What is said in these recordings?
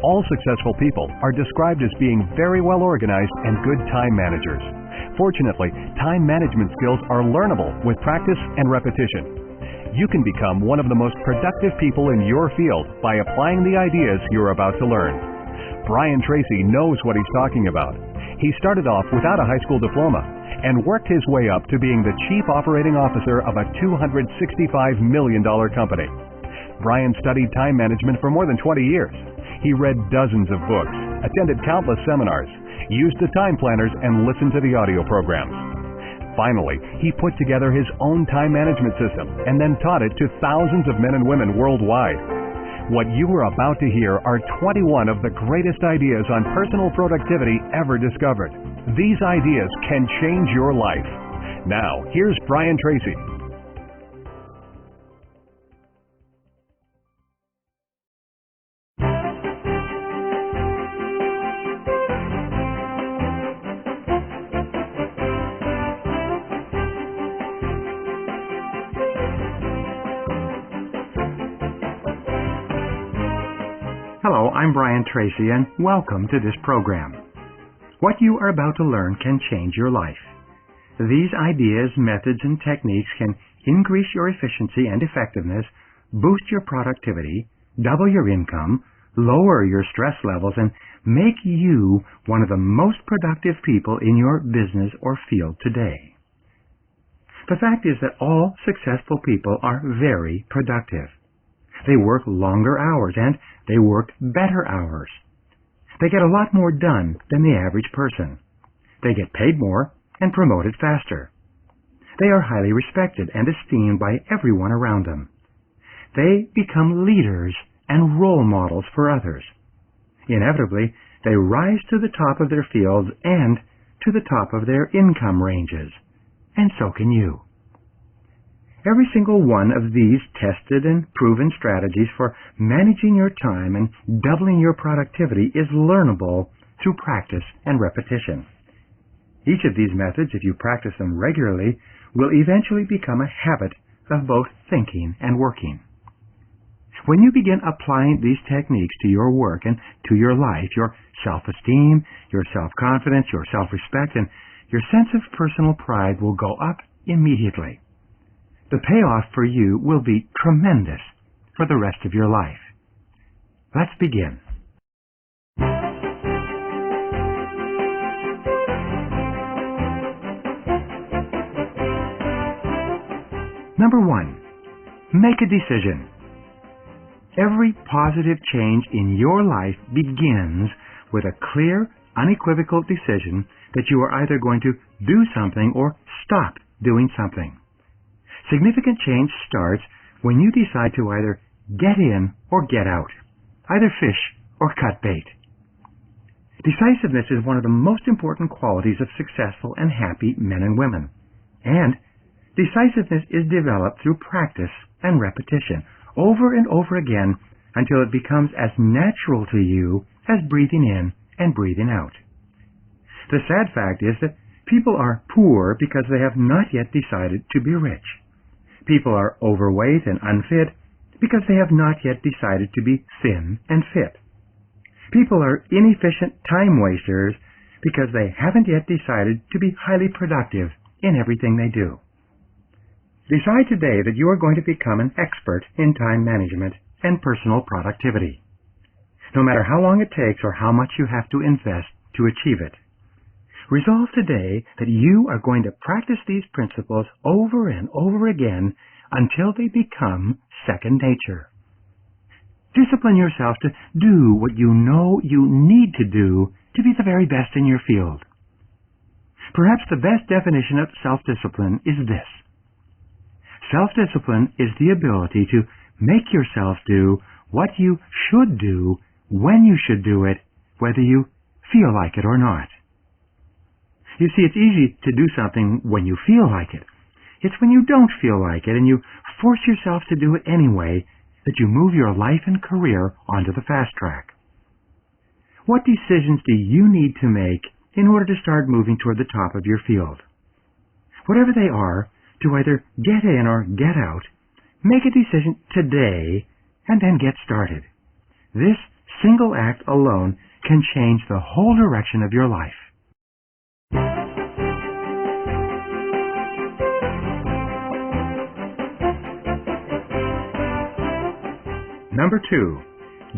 All successful people are described as being very well organized and good time managers. Fortunately, time management skills are learnable with practice and repetition. You can become one of the most productive people in your field by applying the ideas you're about to learn. Brian Tracy knows what he's talking about. He started off without a high school diploma and worked his way up to being the chief operating officer of a $265 million company. Brian studied time management for more than 20 years. He read dozens of books, attended countless seminars, used the time planners, and listened to the audio programs. Finally, he put together his own time management system and then taught it to thousands of men and women worldwide. What you are about to hear are 21 of the greatest ideas on personal productivity ever discovered. These ideas can change your life. Now, here's Brian Tracy. Hello, I'm Brian Tracy, and welcome to this program. What you are about to learn can change your life. These ideas, methods, and techniques can increase your efficiency and effectiveness, boost your productivity, double your income, lower your stress levels, and make you one of the most productive people in your business or field today. The fact is that all successful people are very productive. They work longer hours, and they work better hours. They get a lot more done than the average person. They get paid more and promoted faster. They are highly respected and esteemed by everyone around them. They become leaders and role models for others. Inevitably, they rise to the top of their fields and to the top of their income ranges. And so can you. Every single one of these tested and proven strategies for managing your time and doubling your productivity is learnable through practice and repetition. Each of these methods, if you practice them regularly, will eventually become a habit of both thinking and working. When you begin applying these techniques to your work and to your life, your self-esteem, your self-confidence, your self-respect, and your sense of personal pride will go up immediately. The payoff for you will be tremendous for the rest of your life. Let's begin. Number 1, make a decision. Every positive change in your life begins with a clear, unequivocal decision that you are either going to do something or stop doing something. Significant change starts when you decide to either get in or get out, either fish or cut bait. Decisiveness is one of the most important qualities of successful and happy men and women. And decisiveness is developed through practice and repetition, over and over again, until it becomes as natural to you as breathing in and breathing out. The sad fact is that people are poor because they have not yet decided to be rich. People are overweight and unfit because they have not yet decided to be thin and fit. People are inefficient time wasters because they haven't yet decided to be highly productive in everything they do. Decide today that you are going to become an expert in time management and personal productivity, no matter how long it takes or how much you have to invest to achieve it. Resolve today that you are going to practice these principles over and over again until they become second nature. Discipline yourself to do what you know you need to do to be the very best in your field. Perhaps the best definition of self-discipline is this. Self-discipline is the ability to make yourself do what you should do when you should do it, whether you feel like it or not. You see, it's easy to do something when you feel like it. It's when you don't feel like it and you force yourself to do it anyway that you move your life and career onto the fast track. What decisions do you need to make in order to start moving toward the top of your field? Whatever they are, to either get in or get out, make a decision today and then get started. This single act alone can change the whole direction of your life. Number 2,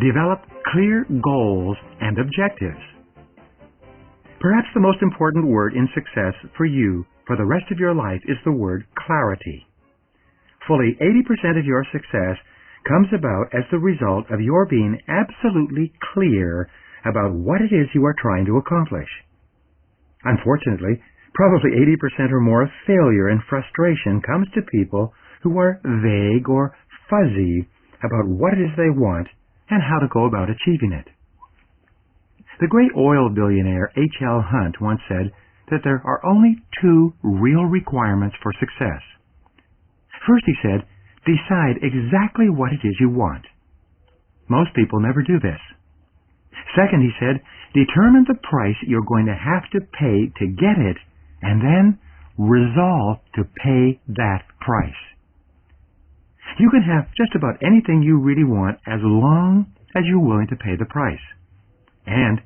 develop clear goals and objectives. Perhaps the most important word in success for you for the rest of your life is the word clarity. Fully 80% of your success comes about as the result of your being absolutely clear about what it is you are trying to accomplish. Unfortunately, probably 80% or more of failure and frustration comes to people who are vague or fuzzy about what it is they want and how to go about achieving it. The great oil billionaire H.L. Hunt once said that there are only 2 real requirements for success. First, he said, decide exactly what it is you want. Most people never do this. Second, he said, determine the price you're going to have to pay to get it, and then resolve to pay that price. You can have just about anything you really want as long as you're willing to pay the price. And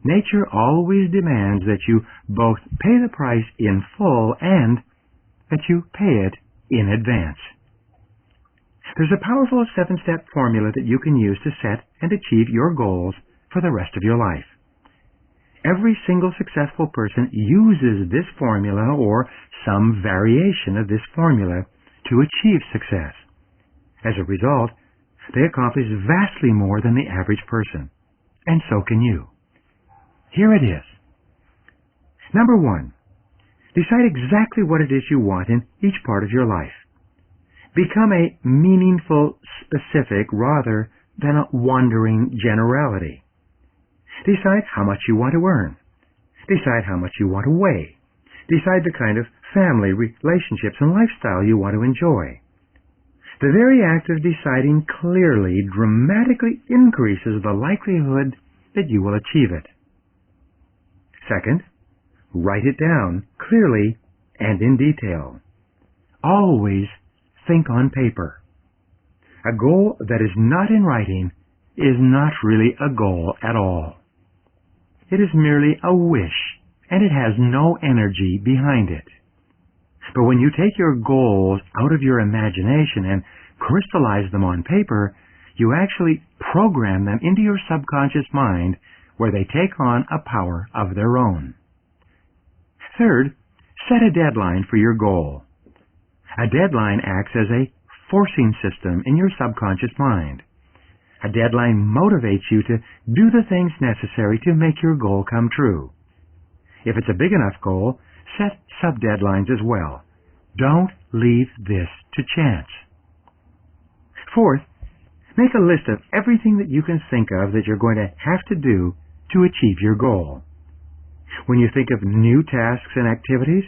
nature always demands that you both pay the price in full and that you pay it in advance. There's a powerful 7-step formula that you can use to set and achieve your goals for the rest of your life. Every single successful person uses this formula or some variation of this formula to achieve success. As a result, they accomplish vastly more than the average person. And so can you. Here it is. Number 1, decide exactly what it is you want in each part of your life. Become a meaningful specific rather than a wandering generality. Decide how much you want to earn. Decide how much you want to weigh. Decide the kind of family, relationships, and lifestyle you want to enjoy. The very act of deciding clearly dramatically increases the likelihood that you will achieve it. Second, write it down clearly and in detail. Always think on paper. A goal that is not in writing is not really a goal at all. It is merely a wish, and it has no energy behind it. But when you take your goals out of your imagination and crystallize them on paper, you actually program them into your subconscious mind where they take on a power of their own. Third, set a deadline for your goal. A deadline acts as a forcing system in your subconscious mind. A deadline motivates you to do the things necessary to make your goal come true. If it's a big enough goal, set sub-deadlines as well. Don't leave this to chance. Fourth, make a list of everything that you can think of that you're going to have to do to achieve your goal. When you think of new tasks and activities,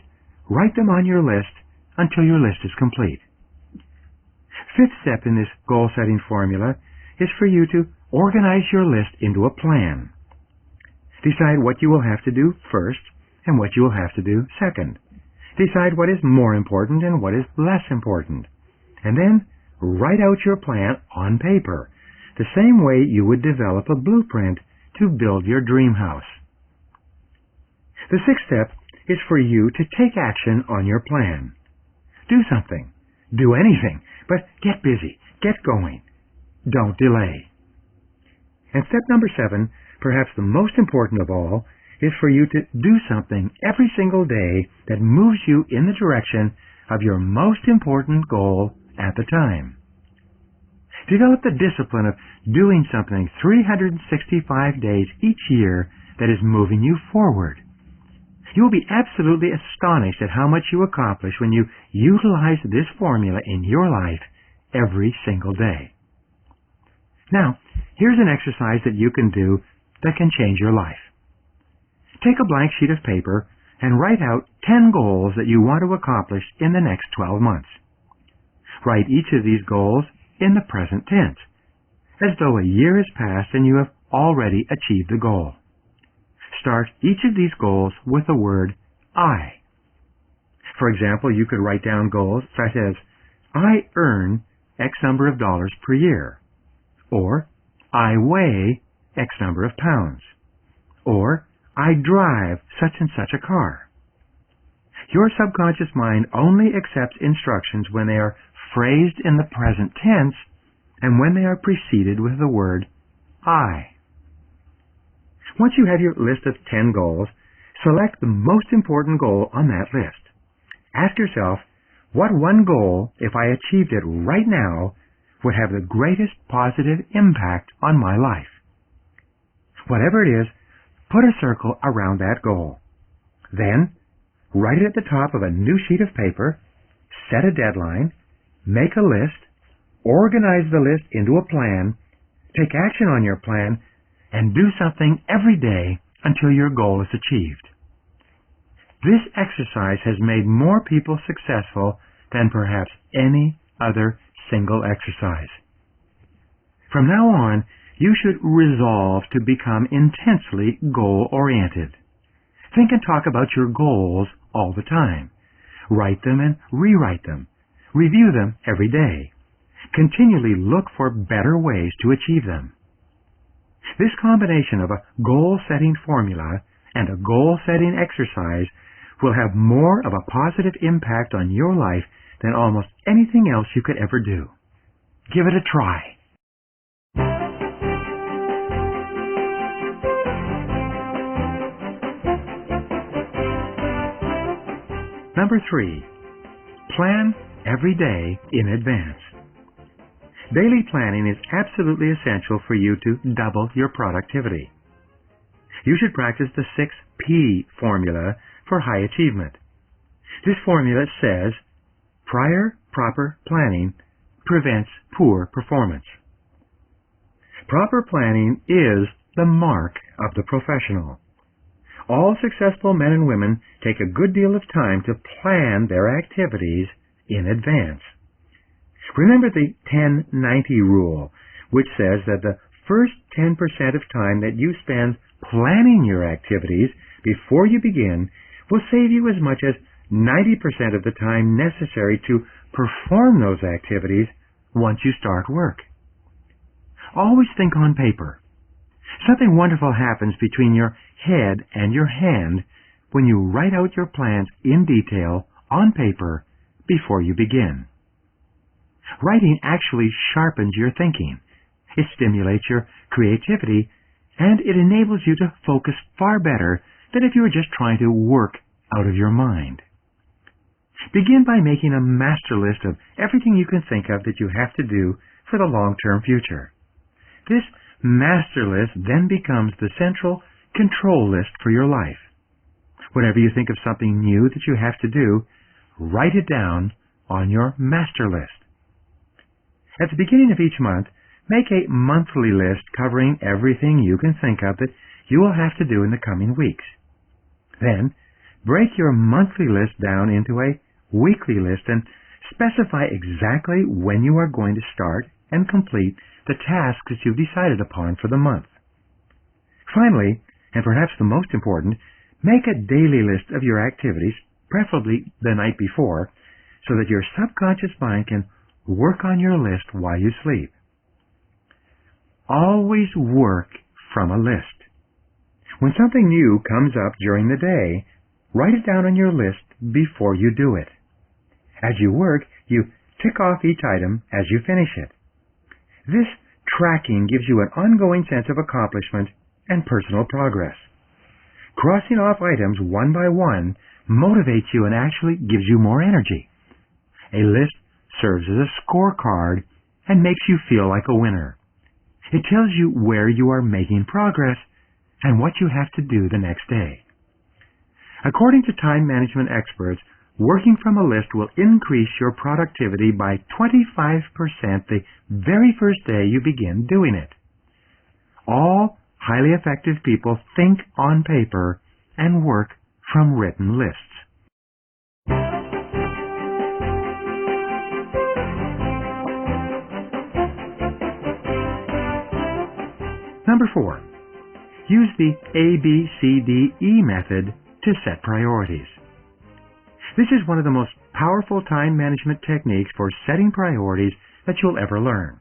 write them on your list until your list is complete. Fifth step in this goal-setting formula is for you to organize your list into a plan. Decide what you will have to do first and what you will have to do second. Decide what is more important and what is less important. And then write out your plan on paper, the same way you would develop a blueprint to build your dream house. The sixth step is for you to take action on your plan. Do something. Do anything. But get busy. Get going. Don't delay. And step number 7, perhaps the most important of all, is for you to do something every single day that moves you in the direction of your most important goal at the time. Develop the discipline of doing something 365 days each year that is moving you forward. You will be absolutely astonished at how much you accomplish when you utilize this formula in your life every single day. Now, here's an exercise that you can do that can change your life. Take a blank sheet of paper and write out 10 goals that you want to accomplish in the next 12 months. Write each of these goals in the present tense, as though a year has passed and you have already achieved the goal. Start each of these goals with the word I. For example, you could write down goals such as, I earn X number of dollars per year, or I weigh X number of pounds. Or, I drive such and such a car. Your subconscious mind only accepts instructions when they are phrased in the present tense and when they are preceded with the word I. Once you have your list of 10 goals, select the most important goal on that list. Ask yourself, what one goal, if I achieved it right now, would have the greatest positive impact on my life? Whatever it is, put a circle around that goal. Then, write it at the top of a new sheet of paper, set a deadline, make a list, organize the list into a plan, take action on your plan, and do something every day until your goal is achieved. This exercise has made more people successful than perhaps any other single exercise. From now on, you should resolve to become intensely goal-oriented. Think and talk about your goals all the time. Write them and rewrite them. Review them every day. Continually look for better ways to achieve them. This combination of a goal-setting formula and a goal-setting exercise will have more of a positive impact on your life than almost anything else you could ever do. Give it a try. Number 3, plan every day in advance. Daily planning is absolutely essential for you to double your productivity. You should practice the 6P formula for high achievement. This formula says, prior proper planning prevents poor performance. Proper planning is the mark of the professional. All successful men and women take a good deal of time to plan their activities in advance. Remember the 10-90 rule, which says that the first 10% of time that you spend planning your activities before you begin will save you as much as 90% of the time necessary to perform those activities once you start work. Always think on paper. Something wonderful happens between your head and your hand when you write out your plans in detail on paper before you begin. Writing actually sharpens your thinking. It stimulates your creativity, and it enables you to focus far better than if you were just trying to work out of your mind. Begin by making a master list of everything you can think of that you have to do for the long-term future. This master list then becomes the central control list for your life. Whenever you think of something new that you have to do, write it down on your master list. At the beginning of each month, make a monthly list covering everything you can think of that you will have to do in the coming weeks. Then, break your monthly list down into a weekly list and specify exactly when you are going to start and complete the tasks that you've decided upon for the month. Finally, and perhaps the most important, make a daily list of your activities, preferably the night before, so that your subconscious mind can work on your list while you sleep. Always work from a list. When something new comes up during the day, write it down on your list before you do it. As you work, you tick off each item as you finish it. This tracking gives you an ongoing sense of accomplishment and personal progress. Crossing off items one by one motivates you and actually gives you more energy. A list serves as a scorecard and makes you feel like a winner. It tells you where you are making progress and what you have to do the next day. According to time management experts, working from a list will increase your productivity by 25% the very first day you begin doing it. All highly effective people think on paper and work from written lists. Number 4. Use the ABCDE method to set priorities. This is one of the most powerful time management techniques for setting priorities that you'll ever learn.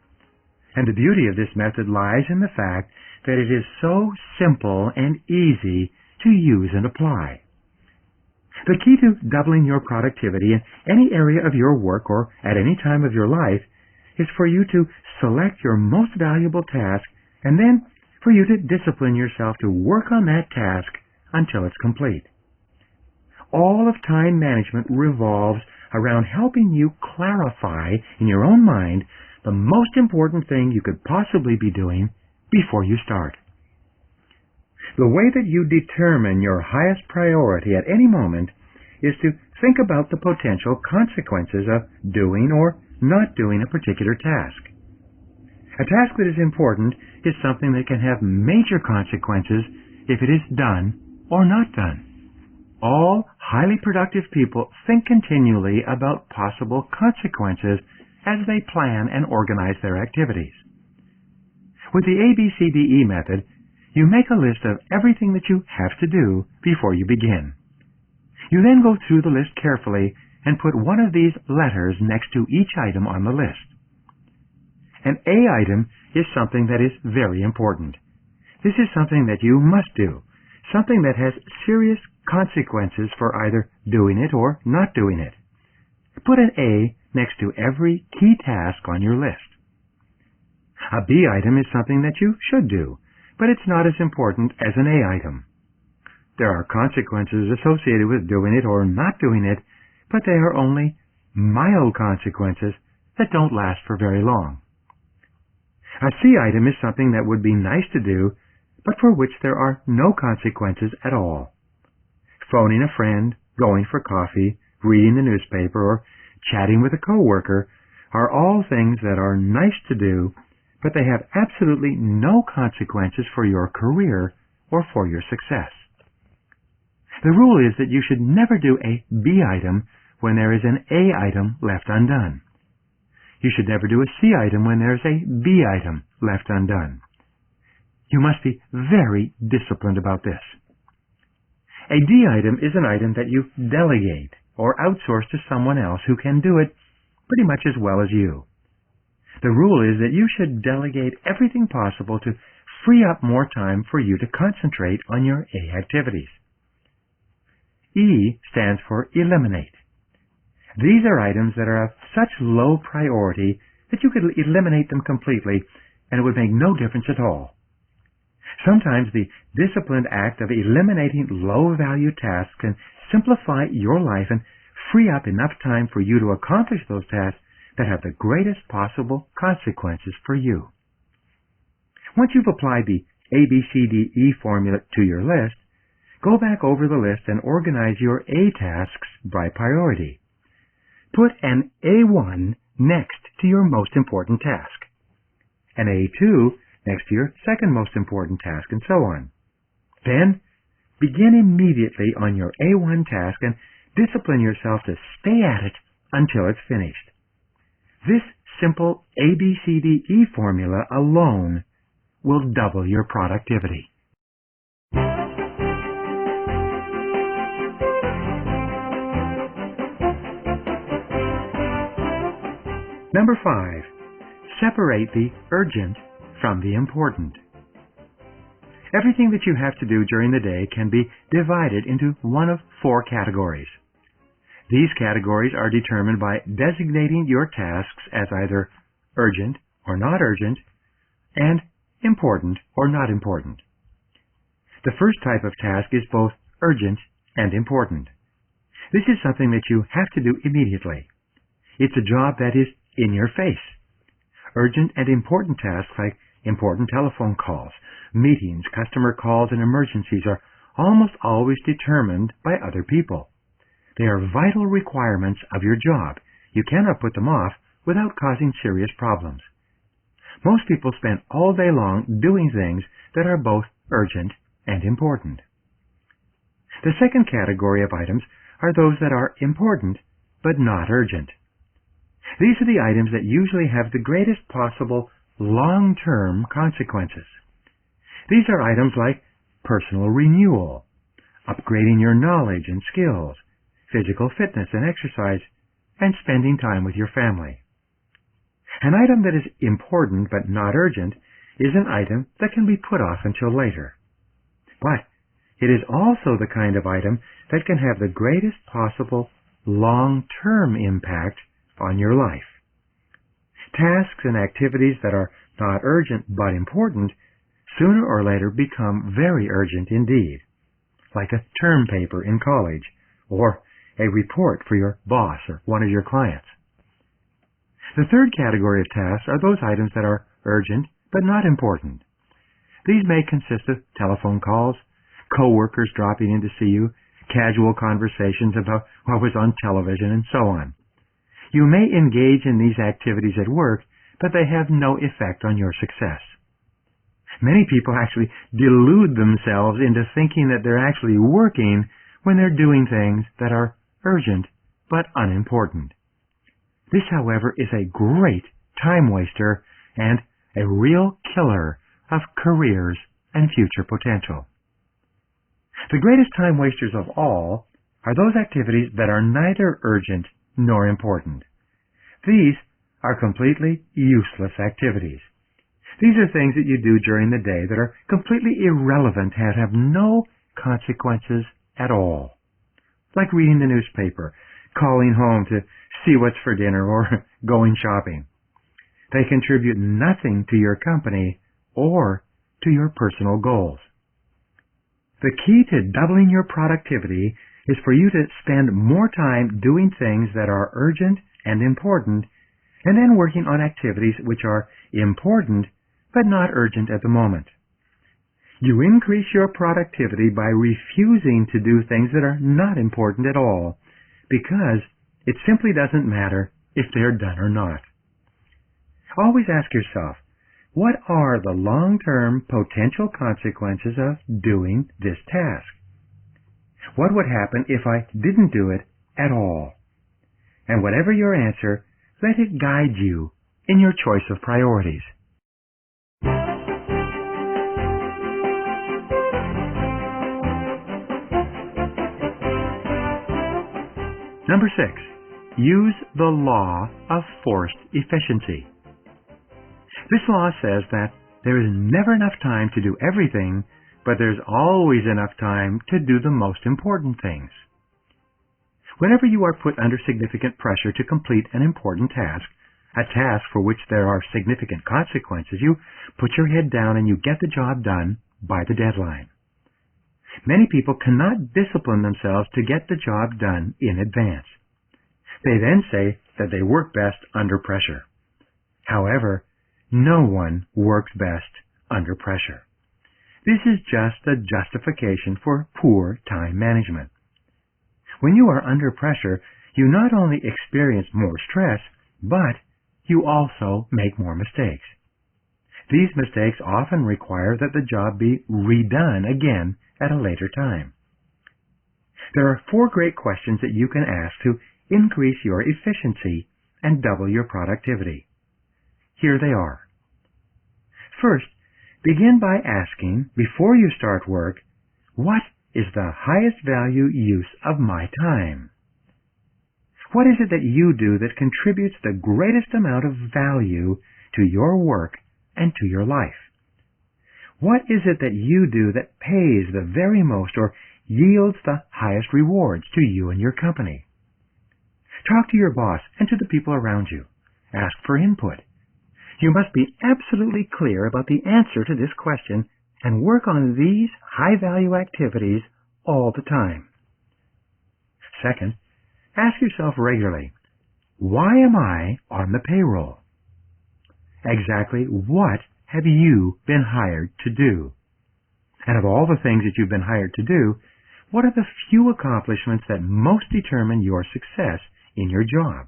And the beauty of this method lies in the fact that it is so simple and easy to use and apply. The key to doubling your productivity in any area of your work or at any time of your life is for you to select your most valuable task and then for you to discipline yourself to work on that task until it's complete. All of time management revolves around helping you clarify in your own mind the most important thing you could possibly be doing before you start. The way that you determine your highest priority at any moment is to think about the potential consequences of doing or not doing a particular task. A task that is important is something that can have major consequences if it is done or not done. All highly productive people think continually about possible consequences as they plan and organize their activities. With the ABCDE method, you make a list of everything that you have to do before you begin. You then go through the list carefully and put one of these letters next to each item on the list. An A item is something that is very important. This is something that you must do, something that has serious consequences for either doing it or not doing it. Put an A next to every key task on your list. A B item is something that you should do, but it's not as important as an A item. There are consequences associated with doing it or not doing it, but they are only mild consequences that don't last for very long. A C item is something that would be nice to do, but for which there are no consequences at all. Phoning a friend, going for coffee, reading the newspaper, or chatting with a coworker are all things that are nice to do, but they have absolutely no consequences for your career or for your success. The rule is that you should never do a B item when there is an A item left undone. You should never do a C item when there is a B item left undone. You must be very disciplined about this. A D item is an item that you delegate or outsource to someone else who can do it pretty much as well as you. The rule is that you should delegate everything possible to free up more time for you to concentrate on your A activities. E stands for eliminate. These are items that are of such low priority that you could eliminate them completely and it would make no difference at all. Sometimes the disciplined act of eliminating low-value tasks can simplify your life and free up enough time for you to accomplish those tasks that have the greatest possible consequences for you. Once you've applied the ABCDE formula to your list, go back over the list and organize your A tasks by priority. Put an A1 next to your most important task, an A2 next to your second most important task, and so on. Then, begin immediately on your A1 task and discipline yourself to stay at it until it's finished. This simple ABCDE formula alone will double your productivity. Number 5. Separate the urgent from the important. Everything that you have to do during the day can be divided into one of 4 categories. These categories are determined by designating your tasks as either urgent or not urgent, and important or not important. The first type of task is both urgent and important. This is something that you have to do immediately. It's a job that is in your face. Urgent and important tasks like important telephone calls, meetings, customer calls, and emergencies are almost always determined by other people. They are vital requirements of your job. You cannot put them off without causing serious problems. Most people spend all day long doing things that are both urgent and important. The second category of items are those that are important but not urgent. These are the items that usually have the greatest possible long-term consequences. These are items like personal renewal, upgrading your knowledge and skills, physical fitness and exercise, and spending time with your family. An item that is important but not urgent is an item that can be put off until later. But it is also the kind of item that can have the greatest possible long-term impact on your life. Tasks and activities that are not urgent but important sooner or later become very urgent indeed, like a term paper in college or a report for your boss or one of your clients. The third category of tasks are those items that are urgent but not important. These may consist of telephone calls, co-workers dropping in to see you, casual conversations about what was on television, and so on. You may engage in these activities at work, but they have no effect on your success. Many people actually delude themselves into thinking that they're actually working when they're doing things that are urgent but unimportant. This, however, is a great time waster and a real killer of careers and future potential. The greatest time wasters of all are those activities that are neither urgent nor important. These are completely useless activities. These are things that you do during the day that are completely irrelevant and have no consequences at all. Like reading the newspaper, calling home to see what's for dinner, or going shopping. They contribute nothing to your company or to your personal goals. The key to doubling your productivity is for you to spend more time doing things that are urgent and important, and then working on activities which are important but not urgent at the moment. You increase your productivity by refusing to do things that are not important at all, because it simply doesn't matter if they're done or not. Always ask yourself, what are the long-term potential consequences of doing this task? What would happen if I didn't do it at all? And whatever your answer, let it guide you in your choice of priorities. Number 6, use the law of forced efficiency. This law says that there is never enough time to do everything, but there's always enough time to do the most important things. Whenever you are put under significant pressure to complete an important task, a task for which there are significant consequences, you put your head down and you get the job done by the deadline. Many people cannot discipline themselves to get the job done in advance. They then say that they work best under pressure. However, no one works best under pressure. This is just a justification for poor time management. When you are under pressure, you not only experience more stress, but you also make more mistakes. These mistakes often require that the job be redone again at a later time. There are 4 great questions that you can ask to increase your efficiency and double your productivity. Here they are. First, begin by asking, before you start work, what is the highest value use of my time? What is it that you do that contributes the greatest amount of value to your work and to your life? What is it that you do that pays the very most or yields the highest rewards to you and your company? Talk to your boss and to the people around you. Ask for input. You must be absolutely clear about the answer to this question and work on these high-value activities all the time. Second, ask yourself regularly, why am I on the payroll? Exactly what have you been hired to do? And of all the things that you've been hired to do, what are the few accomplishments that most determine your success in your job?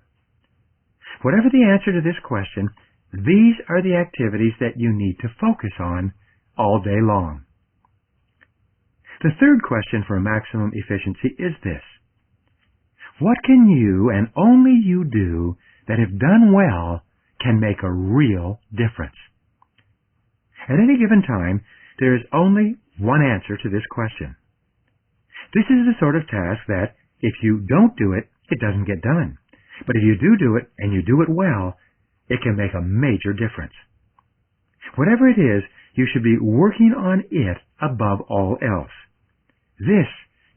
Whatever the answer to this question, these are the activities that you need to focus on all day long. The third question for maximum efficiency is this. What can you and only you do that, if done well, can make a real difference? At any given time, there is only one answer to this question. This is the sort of task that, if you don't do it, it doesn't get done. But if you do it, and you do it well, it can make a major difference. Whatever it is, you should be working on it above all else. This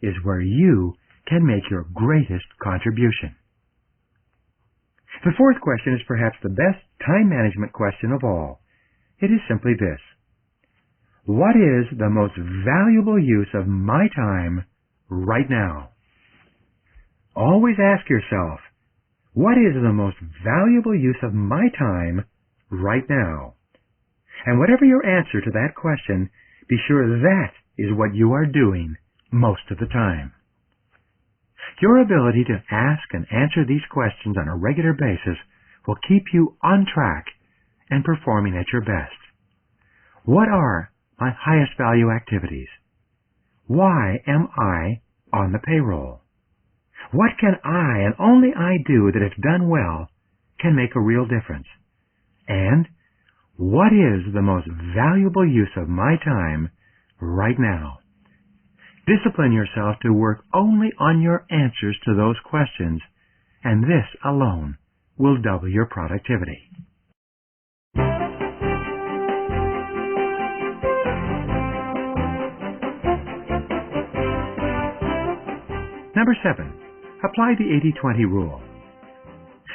is where you can make your greatest contribution. The fourth question is perhaps the best time management question of all. It is simply this: what is the most valuable use of my time right now? Always ask yourself, what is the most valuable use of my time right now? And whatever your answer to that question, be sure that is what you are doing most of the time. Your ability to ask and answer these questions on a regular basis will keep you on track and performing at your best. What are my highest value activities? Why am I on the payroll? What can I and only I do that, if done well, can make a real difference? And what is the most valuable use of my time right now? Discipline yourself to work only on your answers to those questions, and this alone will double your productivity. Number 7. Apply the 80-20 rule.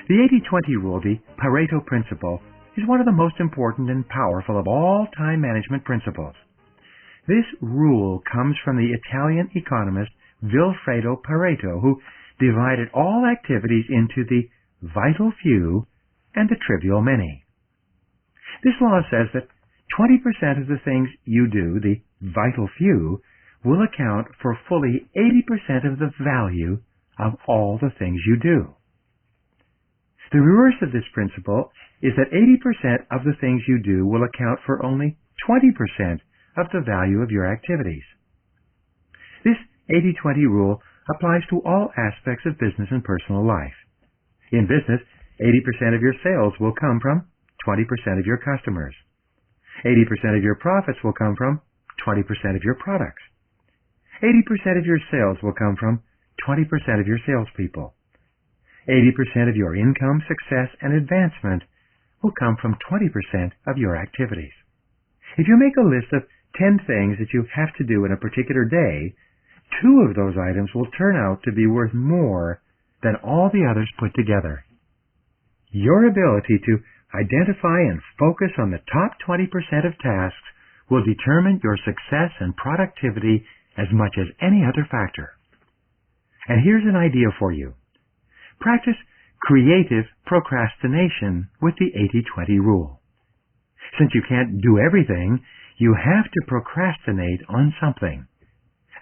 The 80-20 rule, the Pareto principle, is one of the most important and powerful of all time management principles. This rule comes from the Italian economist Vilfredo Pareto, who divided all activities into the vital few and the trivial many. This law says that 20% of the things you do, the vital few, will account for fully 80% of the value of all the things you do. The reverse of this principle is that 80% of the things you do will account for only 20% of the value of your activities. This 80-20 rule applies to all aspects of business and personal life. In business, 80% of your sales will come from 20% of your customers. 80% of your profits will come from 20% of your products. 80% of your sales will come from 20% of your salespeople. 80% of your income, success, and advancement will come from 20% of your activities. If you make a list of 10 things that you have to do in a particular day, 2 of those items will turn out to be worth more than all the others put together. Your ability to identify and focus on the top 20% of tasks will determine your success and productivity as much as any other factor. And here's an idea for you. Practice creative procrastination with the 80-20 rule. Since you can't do everything, you have to procrastinate on something.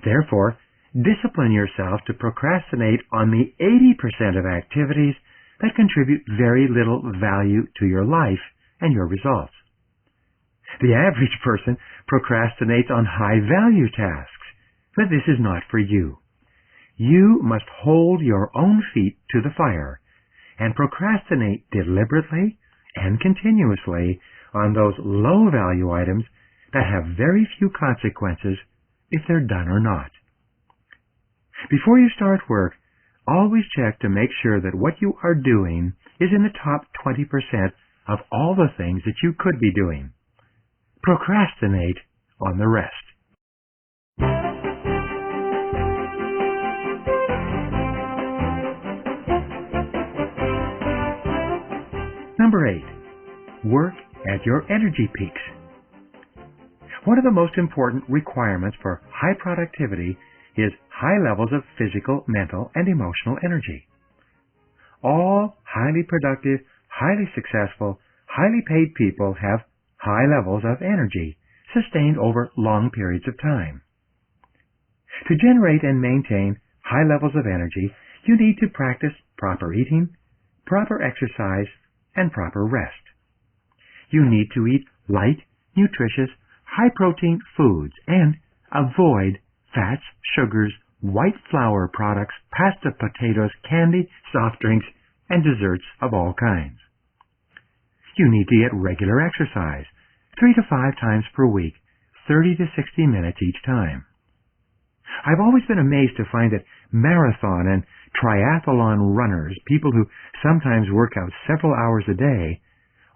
Therefore, discipline yourself to procrastinate on the 80% of activities that contribute very little value to your life and your results. The average person procrastinates on high-value tasks, but this is not for you. You must hold your own feet to the fire and procrastinate deliberately and continuously on those low-value items that have very few consequences if they're done or not. Before you start work, always check to make sure that what you are doing is in the top 20% of all the things that you could be doing. Procrastinate on the rest. Number 8. Work at your energy peaks. One of the most important requirements for high productivity is high levels of physical, mental, and emotional energy. All highly productive, highly successful, highly paid people have high levels of energy sustained over long periods of time. To generate and maintain high levels of energy, you need to practice proper eating, proper exercise, and proper rest. You need to eat light, nutritious, high-protein foods and avoid fats, sugars, white flour products, pasta, potatoes, candy, soft drinks, and desserts of all kinds. You need to get regular exercise, 3 to 5 times per week, 30 to 60 minutes each time. I've always been amazed to find that marathon and triathlon runners, people who sometimes work out several hours a day,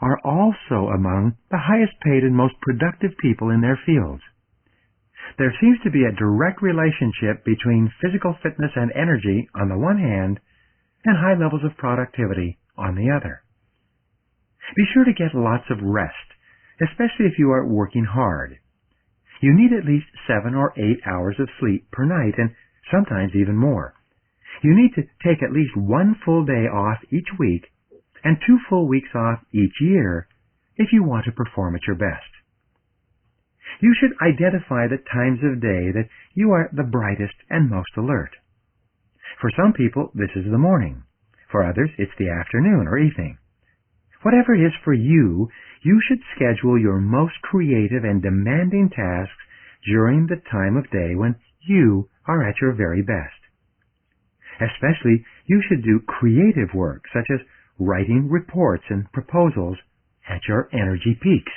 are also among the highest paid and most productive people in their fields. There seems to be a direct relationship between physical fitness and energy on the one hand and high levels of productivity on the other. Be sure to get lots of rest, especially if you are working hard. You need at least 7 or 8 hours of sleep per night, and sometimes even more. You need to take at least 1 full day off each week and 2 full weeks off each year if you want to perform at your best. You should identify the times of day that you are the brightest and most alert. For some people, this is the morning. For others, it's the afternoon or evening. Whatever it is for you, you should schedule your most creative and demanding tasks during the time of day when you are at your very best. Especially, you should do creative work, such as writing reports and proposals at your energy peaks.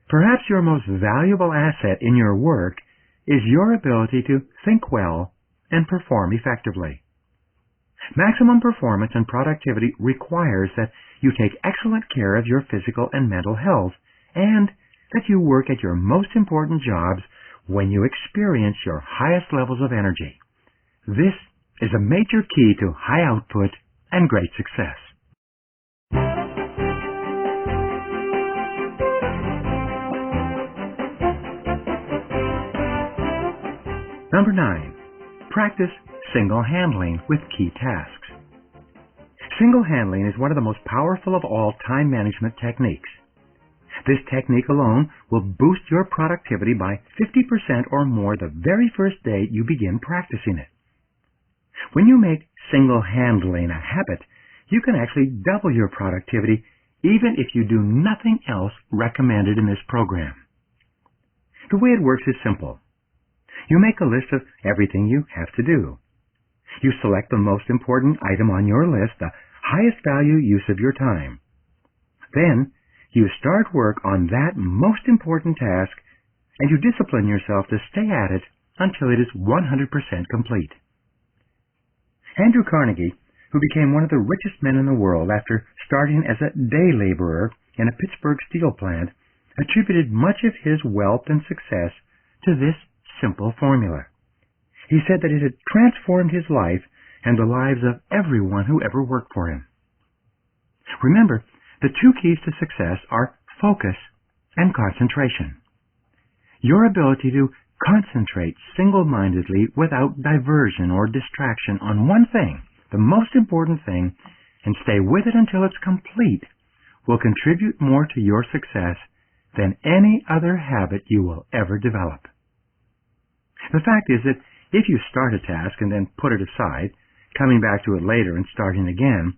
Perhaps your most valuable asset in your work is your ability to think well and perform effectively. Maximum performance and productivity requires that you take excellent care of your physical and mental health, and that you work at your most important jobs when you experience your highest levels of energy. This is a major key to high output and great success. Number 9. Practice single-handling with key tasks. Single-handling is one of the most powerful of all time management techniques. This technique alone will boost your productivity by 50% or more the very first day you begin practicing it. When you make single-handling a habit, you can actually double your productivity even if you do nothing else recommended in this program. The way it works is simple. You make a list of everything you have to do. You select the most important item on your list, the highest value use of your time. Then, you start work on that most important task, and you discipline yourself to stay at it until it is 100% complete. Andrew Carnegie, who became one of the richest men in the world after starting as a day laborer in a Pittsburgh steel plant, attributed much of his wealth and success to this simple formula. He said that it had transformed his life and the lives of everyone who ever worked for him. Remember, the 2 keys to success are focus and concentration. Your ability to concentrate single-mindedly without diversion or distraction on one thing, the most important thing, and stay with it until it's complete, will contribute more to your success than any other habit you will ever develop. The fact is that if you start a task and then put it aside, coming back to it later and starting again,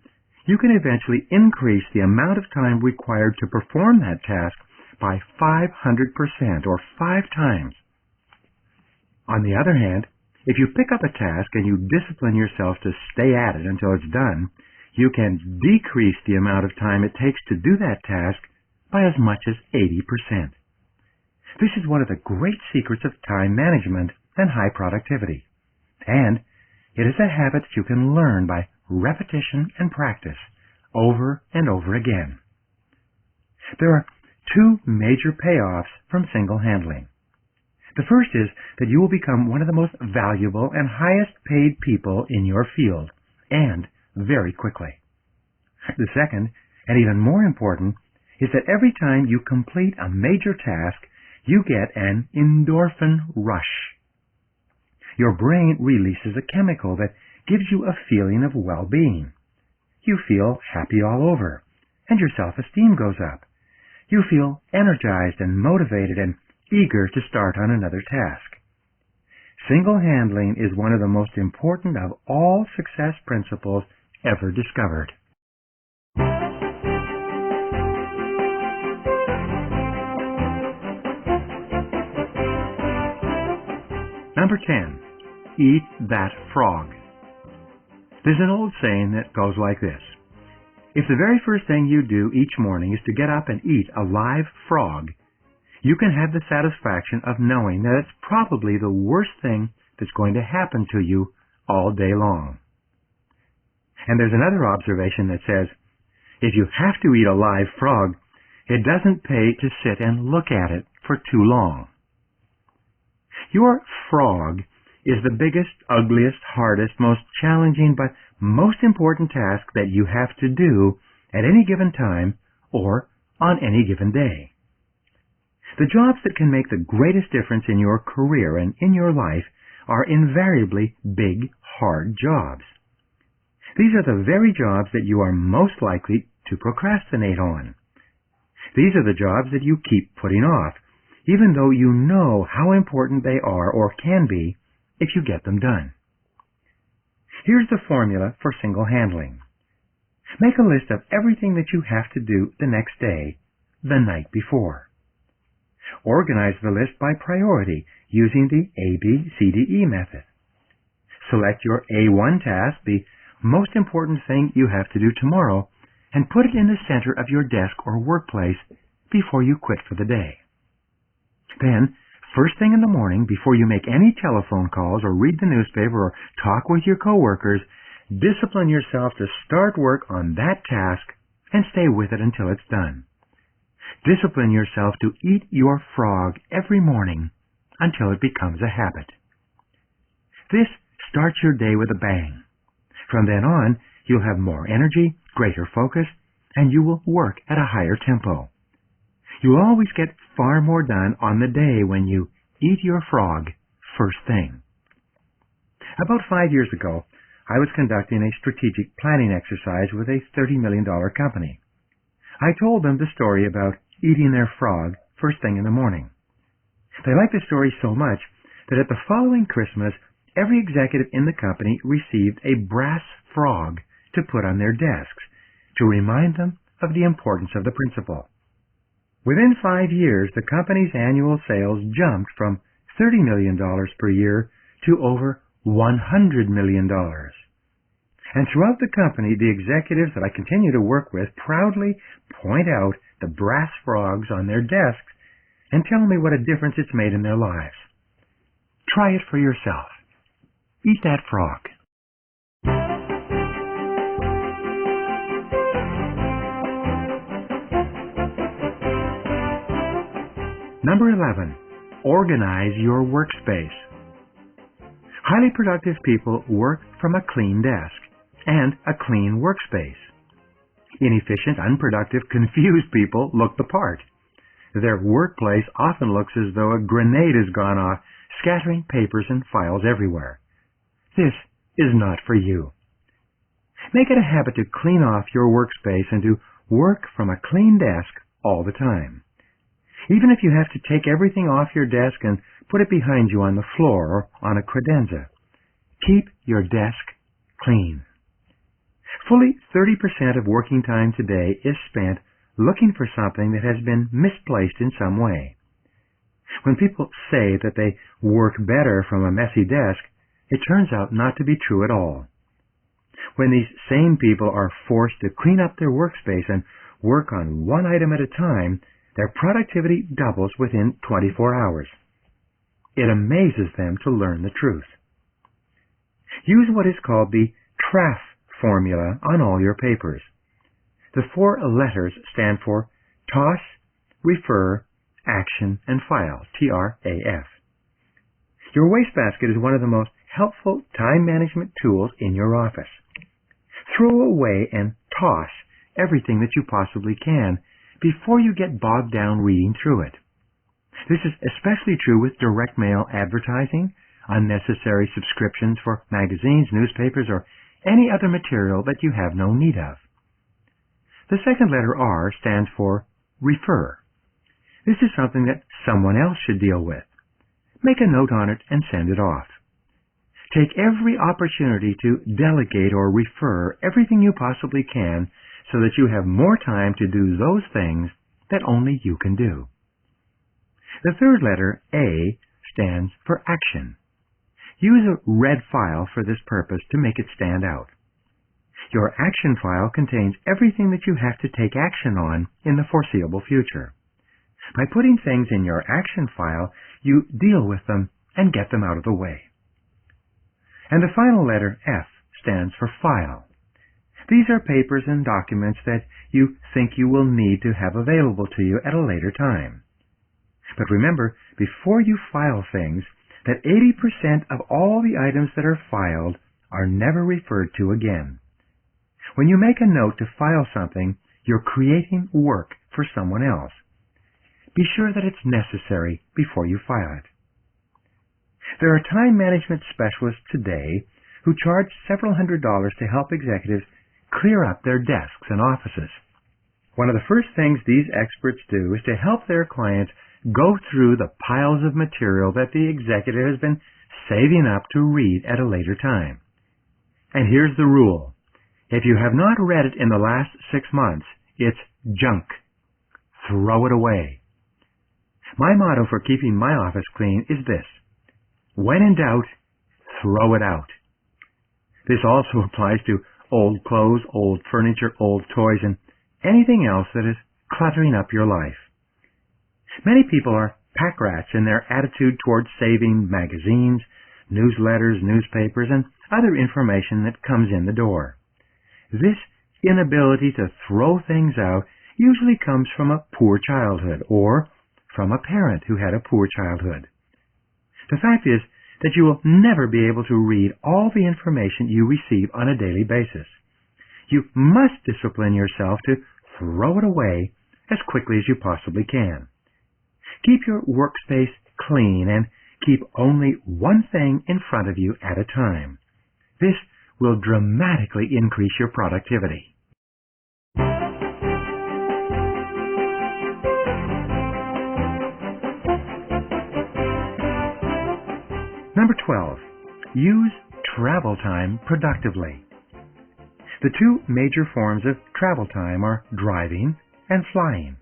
you can eventually increase the amount of time required to perform that task by 500% or 5 times. On the other hand, if you pick up a task and you discipline yourself to stay at it until it's done, you can decrease the amount of time it takes to do that task by as much as 80%. This is one of the great secrets of time management and high productivity. And it is a habit that you can learn by repetition and practice over and over again. There are 2 major payoffs from single-handling. The first is that you will become one of the most valuable and highest paid people in your field, and very quickly. The second, and even more important, is that every time you complete a major task, you get an endorphin rush. Your brain releases a chemical that gives you a feeling of well-being. You feel happy all over, and your self-esteem goes up. You feel energized and motivated and eager to start on another task. Single-handling is one of the most important of all success principles ever discovered. Number 10. Eat that frog. There's an old saying that goes like this. If the very first thing you do each morning is to get up and eat a live frog, you can have the satisfaction of knowing that it's probably the worst thing that's going to happen to you all day long. And there's another observation that says, If you have to eat a live frog, it doesn't pay to sit and look at it for too long. Your frog is the biggest, ugliest, hardest, most challenging, but most important task that you have to do at any given time or on any given day. The jobs that can make the greatest difference in your career and in your life are invariably big, hard jobs. These are the very jobs that you are most likely to procrastinate on. These are the jobs that you keep putting off, even though you know how important they are or can be if you get them done. Here's the formula for single handling. Make a list of everything that you have to do the next day, the night before. Organize the list by priority using the ABCDE method. Select your A1 task, the most important thing you have to do tomorrow, and put it in the center of your desk or workplace before you quit for the day. Then, first thing in the morning, before you make any telephone calls or read the newspaper or talk with your coworkers, discipline yourself to start work on that task and stay with it until it's done. Discipline yourself to eat your frog every morning until it becomes a habit. This starts your day with a bang. From then on, you'll have more energy, greater focus, and you will work at a higher tempo. You'll always get far more done on the day when you eat your frog first thing. About 5 years ago, I was conducting a strategic planning exercise with a $30 million company. I told them the story about eating their frog first thing in the morning. They liked the story so much that at the following Christmas, every executive in the company received a brass frog to put on their desks to remind them of the importance of the principle. Within 5 years, the company's annual sales jumped from $30 million per year to over $100 million. And throughout the company, the executives that I continue to work with proudly point out the brass frogs on their desks and tell me what a difference it's made in their lives. Try it for yourself. Eat that frog. Number 11. Organize your workspace. Highly productive people work from a clean desk and a clean workspace. Inefficient, unproductive, confused people look the part. Their workplace often looks as though a grenade has gone off, scattering papers and files everywhere. This is not for you. Make it a habit to clean off your workspace and to work from a clean desk all the time. Even if you have to take everything off your desk and put it behind you on the floor or on a credenza, keep your desk clean. Fully 30% of working time today is spent looking for something that has been misplaced in some way. When people say that they work better from a messy desk, it turns out not to be true at all. When these same people are forced to clean up their workspace and work on one item at a time, their productivity doubles within 24 hours. It amazes them to learn the truth. Use what is called the TRAF formula on all your papers. The 4 letters stand for Toss, Refer, Action, and File, TRAF. Your wastebasket is one of the most helpful time management tools in your office. Throw away and toss everything that you possibly can before you get bogged down reading through it. This is especially true with direct mail advertising, unnecessary subscriptions for magazines, newspapers, or any other material that you have no need of. The second letter R stands for Refer. This is something that someone else should deal with. Make a note on it and send it off. Take every opportunity to delegate or refer everything you possibly can so that you have more time to do those things that only you can do. The third letter, A, stands for Action. Use a red file for this purpose to make it stand out. Your action file contains everything that you have to take action on in the foreseeable future. By putting things in your action file, you deal with them and get them out of the way. And the final letter, F, stands for File. These are papers and documents that you think you will need to have available to you at a later time. But remember, before you file things, that 80% of all the items that are filed are never referred to again. When you make a note to file something, you're creating work for someone else. Be sure that it's necessary before you file it. There are time management specialists today who charge several $100s to help executives clear up their desks and offices. One of the first things these experts do is to help their clients go through the piles of material that the executive has been saving up to read at a later time. And here's the rule. If you have not read it in the last 6 months, it's junk. Throw it away. My motto for keeping my office clean is this: when in doubt, throw it out. This also applies to old clothes, old furniture, old toys, and anything else that is cluttering up your life. Many people are pack rats in their attitude towards saving magazines, newsletters, newspapers, and other information that comes in the door. This inability to throw things out usually comes from a poor childhood or from a parent who had a poor childhood. The fact is that you will never be able to read all the information you receive on a daily basis. You must discipline yourself to throw it away as quickly as you possibly can. Keep your workspace clean and keep only one thing in front of you at a time. This will dramatically increase your productivity. Number 12. Use travel time productively. The two major forms of travel time are driving and flying.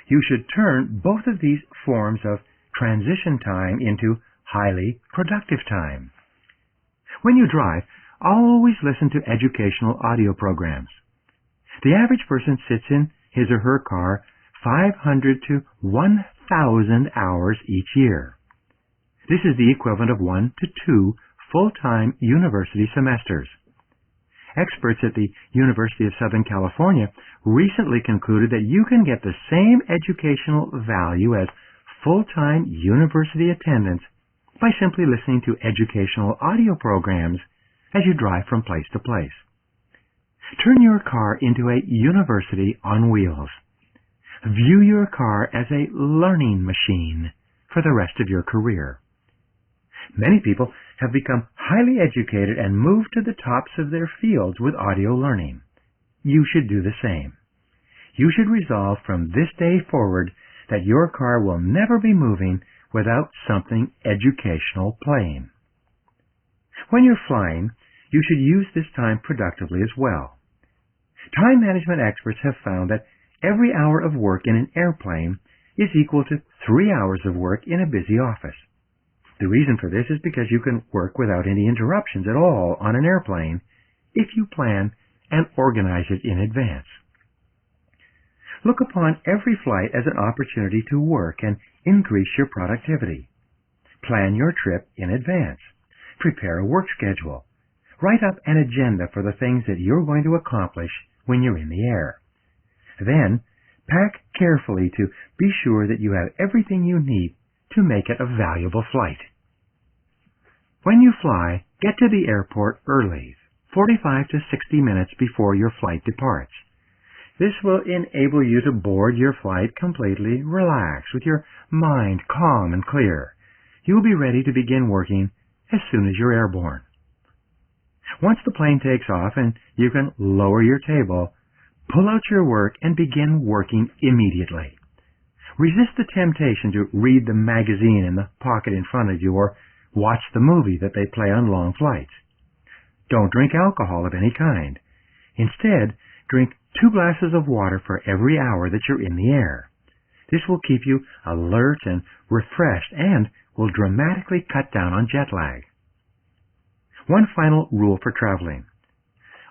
You should turn both of these forms of transition time into highly productive time. When you drive, always listen to educational audio programs. The average person sits in his or her car 500 to 1,000 hours each year. This is the equivalent of 1 to 2 full-time university semesters. Experts at the University of Southern California recently concluded that you can get the same educational value as full-time university attendance by simply listening to educational audio programs as you drive from place to place. Turn your car into a university on wheels. View your car as a learning machine for the rest of your career. Many people have become highly educated and moved to the tops of their fields with audio learning. You should do the same. You should resolve from this day forward that your car will never be moving without something educational playing. When you're flying, you should use this time productively as well. Time management experts have found that every hour of work in an airplane is equal to 3 hours of work in a busy office. The reason for this is because you can work without any interruptions at all on an airplane if you plan and organize it in advance. Look upon every flight as an opportunity to work and increase your productivity. Plan your trip in advance. Prepare a work schedule. Write up an agenda for the things that you're going to accomplish when you're in the air. Then, pack carefully to be sure that you have everything you need to make it a valuable flight. When you fly, get to the airport early, 45 to 60 minutes before your flight departs. This will enable you to board your flight completely relaxed, with your mind calm and clear. You will be ready to begin working as soon as you're airborne. Once the plane takes off and you can lower your table, pull out your work and begin working immediately. Resist the temptation to read the magazine in the pocket in front of you or watch the movie that they play on long flights. Don't drink alcohol of any kind. Instead, drink 2 glasses of water for every hour that you're in the air. This will keep you alert and refreshed and will dramatically cut down on jet lag. One final rule for traveling.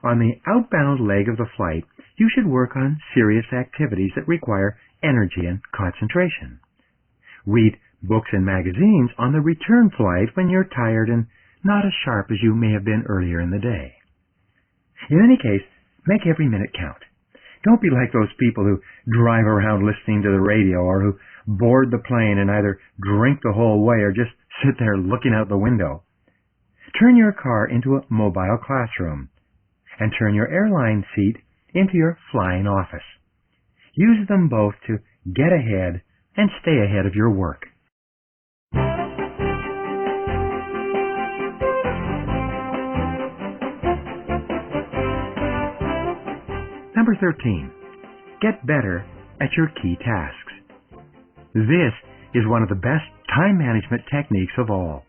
On the outbound leg of the flight, you should work on serious activities that require energy and concentration. Read books and magazines on the return flight when you're tired and not as sharp as you may have been earlier in the day. In any case, Make every minute count. Don't be like those people who drive around listening to the radio or who board the plane and either drink the whole way or just sit there looking out the window. Turn your car into a mobile classroom and turn your airline seat into your flying office. Use them both to get ahead and stay ahead of your work. Number 13. Get better at your key tasks. This is one of the best time management techniques of all.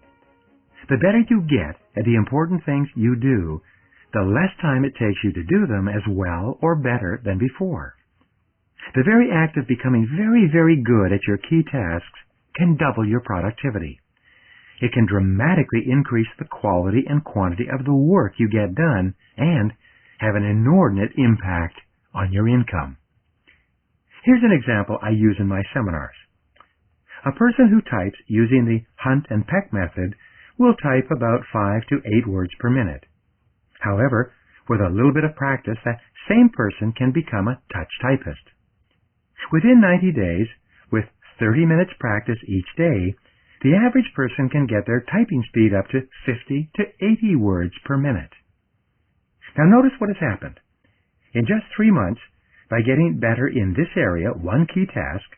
The better you get at the important things you do, the less time it takes you to do them as well or better than before. The very act of becoming very, very good at your key tasks can double your productivity. It can dramatically increase the quality and quantity of the work you get done and have an inordinate impact on your income. Here's an example I use in my seminars. A person who types using the hunt and peck method will type about 5 to 8 words per minute. However, with a little bit of practice, that same person can become a touch typist. Within 90 days, with 30 minutes practice each day, the average person can get their typing speed up to 50 to 80 words per minute. Now notice what has happened. In just 3 months, by getting better in this area, one key task,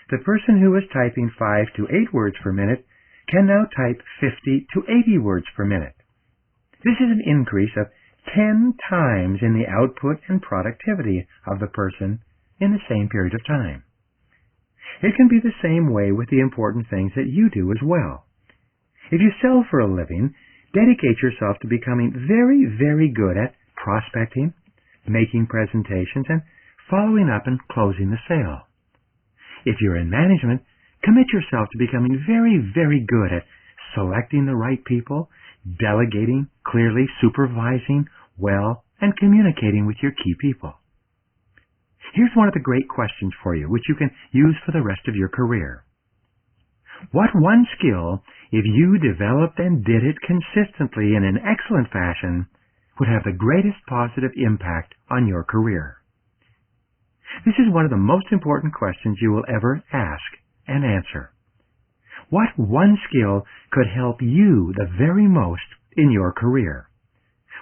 the person who is typing 5 to 8 words per minute can now type 50 to 80 words per minute. This is an increase of 10 times in the output and productivity of the person in the same period of time. It can be the same way with the important things that you do as well. If you sell for a living, dedicate yourself to becoming very, very good at prospecting, making presentations, and following up and closing the sale. If you're in management, commit yourself to becoming very, very good at selecting the right people, delegating, clearly supervising well, and communicating with your key people. Here's one of the great questions for you, which you can use for the rest of your career. What one skill, if you developed and did it consistently in an excellent fashion, would have the greatest positive impact on your career? This is one of the most important questions you will ever ask and answer. What one skill could help you the very most in your career?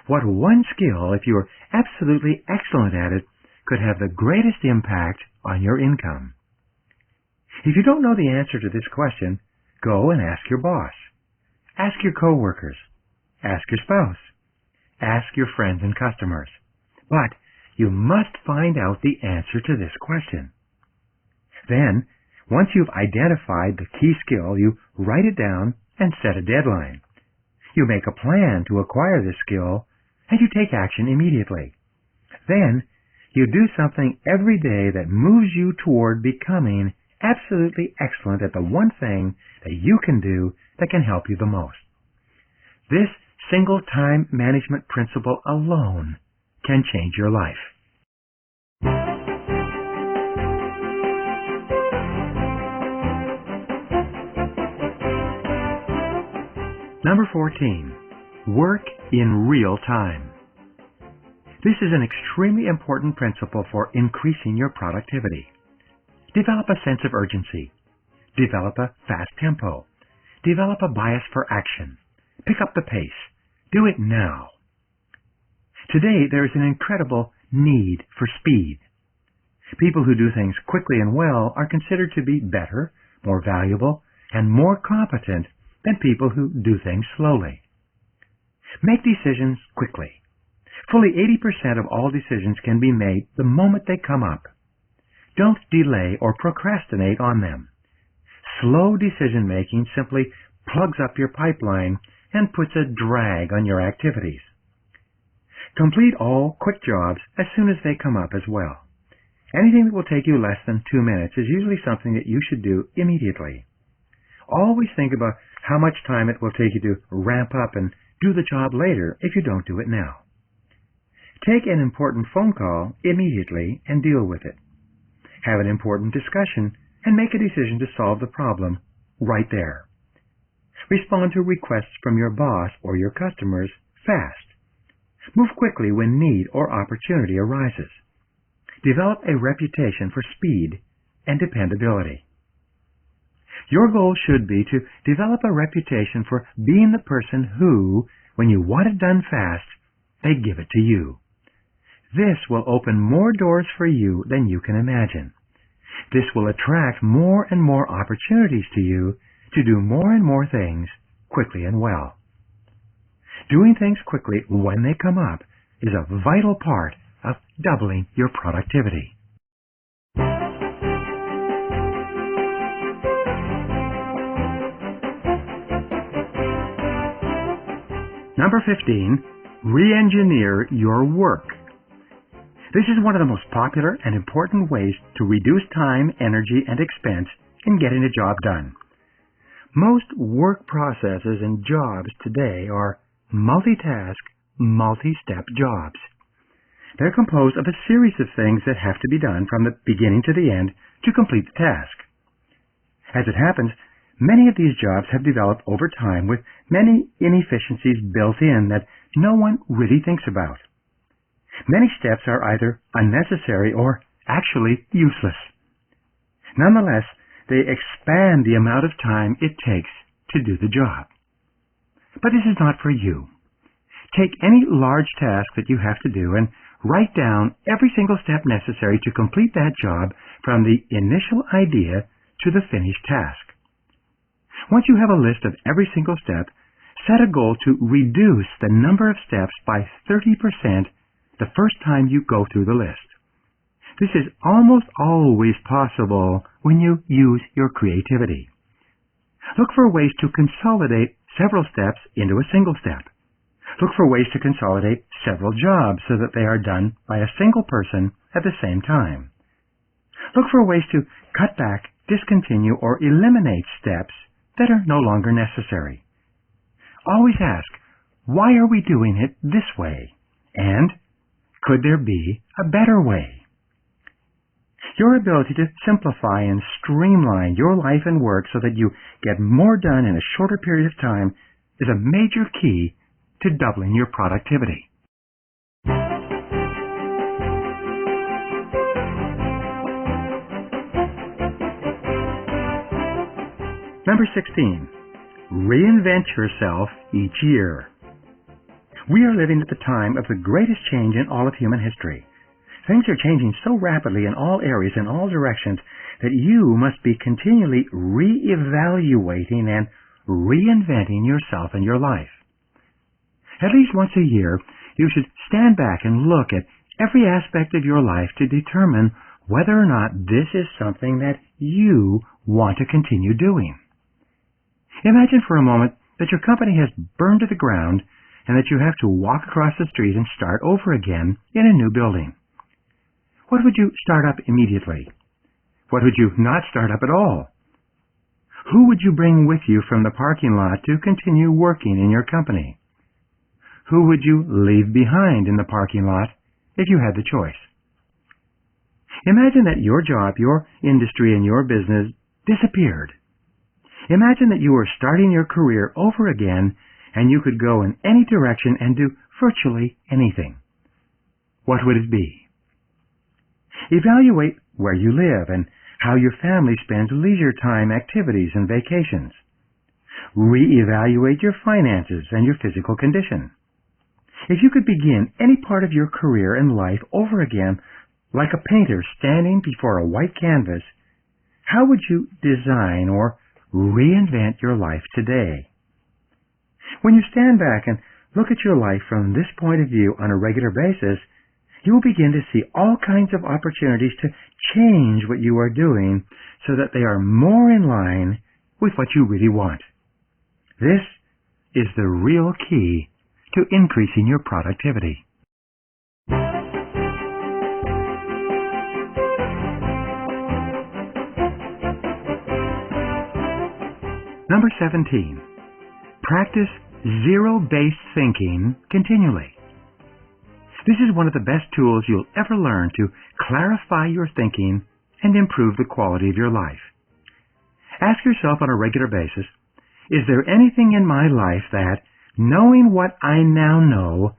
What one skill, if you are absolutely excellent at it, could have the greatest impact on your income? If you don't know the answer to this question, go and ask your boss. Ask your coworkers. Ask your spouse. Ask your friends and customers. But you must find out the answer to this question. Then, once you've identified the key skill, you write it down and set a deadline. You make a plan to acquire this skill, and you take action immediately. Then, you do something every day that moves you toward becoming absolutely excellent at the one thing that you can do that can help you the most. This single time management principle alone can change your life. Number 14. Work in real time. This is an extremely important principle for increasing your productivity. Develop a sense of urgency. Develop a fast tempo. Develop a bias for action. Pick up the pace. Do it now. Today, there is an incredible need for speed. People who do things quickly and well are considered to be better, more valuable, and more competent than people who do things slowly. Make decisions quickly. Fully 80% of all decisions can be made the moment they come up. Don't delay or procrastinate on them. Slow decision-making simply plugs up your pipeline and puts a drag on your activities. Complete all quick jobs as soon as they come up as well. Anything that will take you less than 2 minutes is usually something that you should do immediately. Always think about how much time it will take you to ramp up and do the job later if you don't do it now. Take an important phone call immediately and deal with it. Have an important discussion and make a decision to solve the problem right there. Respond to requests from your boss or your customers fast. Move quickly when need or opportunity arises. Develop a reputation for speed and dependability. Your goal should be to develop a reputation for being the person who, when you want it done fast, they give it to you. This will open more doors for you than you can imagine. This will attract more and more opportunities to you to do more and more things quickly and well. Doing things quickly when they come up is a vital part of doubling your productivity. Number 15, re-engineer your work. This is one of the most popular and important ways to reduce time, energy, and expense in getting a job done. Most work processes and jobs today are multitask, multi-step jobs. They're composed of a series of things that have to be done from the beginning to the end to complete the task. As it happens, many of these jobs have developed over time with many inefficiencies built in that no one really thinks about. Many steps are either unnecessary or actually useless. Nonetheless, they expand the amount of time it takes to do the job. But this is not for you. Take any large task that you have to do and write down every single step necessary to complete that job from the initial idea to the finished task. Once you have a list of every single step, set a goal to reduce the number of steps by 30% the first time you go through the list. This is almost always possible when you use your creativity. Look for ways to consolidate several steps into a single step. Look for ways to consolidate several jobs so that they are done by a single person at the same time. Look for ways to cut back, discontinue, or eliminate steps that are no longer necessary. Always ask, why are we doing it this way? And could there be a better way? Your ability to simplify and streamline your life and work so that you get more done in a shorter period of time is a major key to doubling your productivity. Number 16, reinvent yourself each year. We are living at the time of the greatest change in all of human history. Things are changing so rapidly in all areas, in all directions, that you must be continually re-evaluating and reinventing yourself and your life. At least once a year, you should stand back and look at every aspect of your life to determine whether or not this is something that you want to continue doing. Imagine for a moment that your company has burned to the ground and that you have to walk across the street and start over again in a new building. What would you start up immediately? What would you not start up at all? Who would you bring with you from the parking lot to continue working in your company? Who would you leave behind in the parking lot if you had the choice? Imagine that your job, your industry, and your business disappeared. Imagine that you were starting your career over again and you could go in any direction and do virtually anything. What would it be? Evaluate where you live and how your family spends leisure time activities and vacations. Re-evaluate your finances and your physical condition. If you could begin any part of your career and life over again, like a painter standing before a white canvas, how would you design or reinvent your life today? When you stand back and look at your life from this point of view on a regular basis, you will begin to see all kinds of opportunities to change what you are doing so that they are more in line with what you really want. This is the real key to increasing your productivity. Number 17, practice zero-based thinking continually. This is one of the best tools you'll ever learn to clarify your thinking and improve the quality of your life. Ask yourself on a regular basis, is there anything in my life that, knowing what I now know,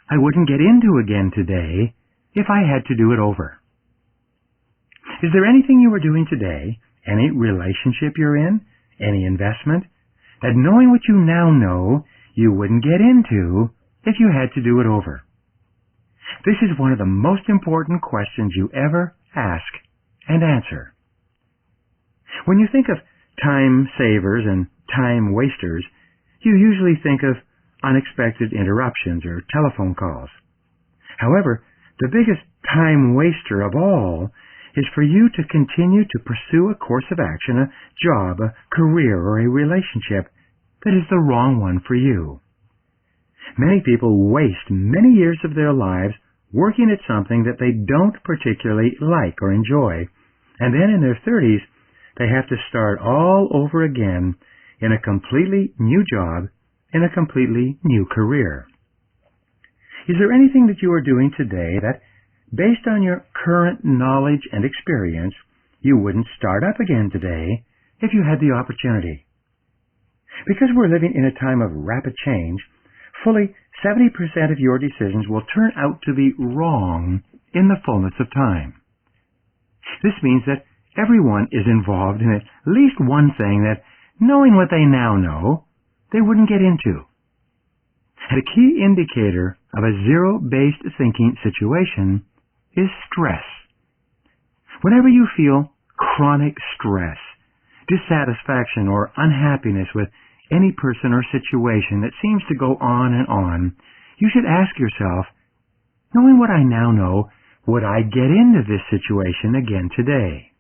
I wouldn't get into again today if I had to do it over. Is there anything you are doing today, any relationship you're in, any investment, that knowing what you now know, you wouldn't get into if you had to do it over? This is one of the most important questions you ever ask and answer. When you think of time savers and time wasters, you usually think of unexpected interruptions or telephone calls. However, the biggest time waster of all is for you to continue to pursue a course of action, a job, a career, or a relationship that is the wrong one for you. Many people waste many years of their lives working at something that they don't particularly like or enjoy, and then in their 30s, they have to start all over again in a completely new job, in a completely new career. Is there anything that you are doing today that, based on your current knowledge and experience, you wouldn't start up again today if you had the opportunity? Because we're living in a time of rapid change, fully 70% of your decisions will turn out to be wrong in the fullness of time. This means that everyone is involved in at least one thing that, knowing what they now know, they wouldn't get into. And a key indicator of a zero-based thinking situation is stress. Whenever you feel chronic stress, dissatisfaction, or unhappiness with any person or situation that seems to go on and on, you should ask yourself, knowing what I now know, would I get into this situation again today?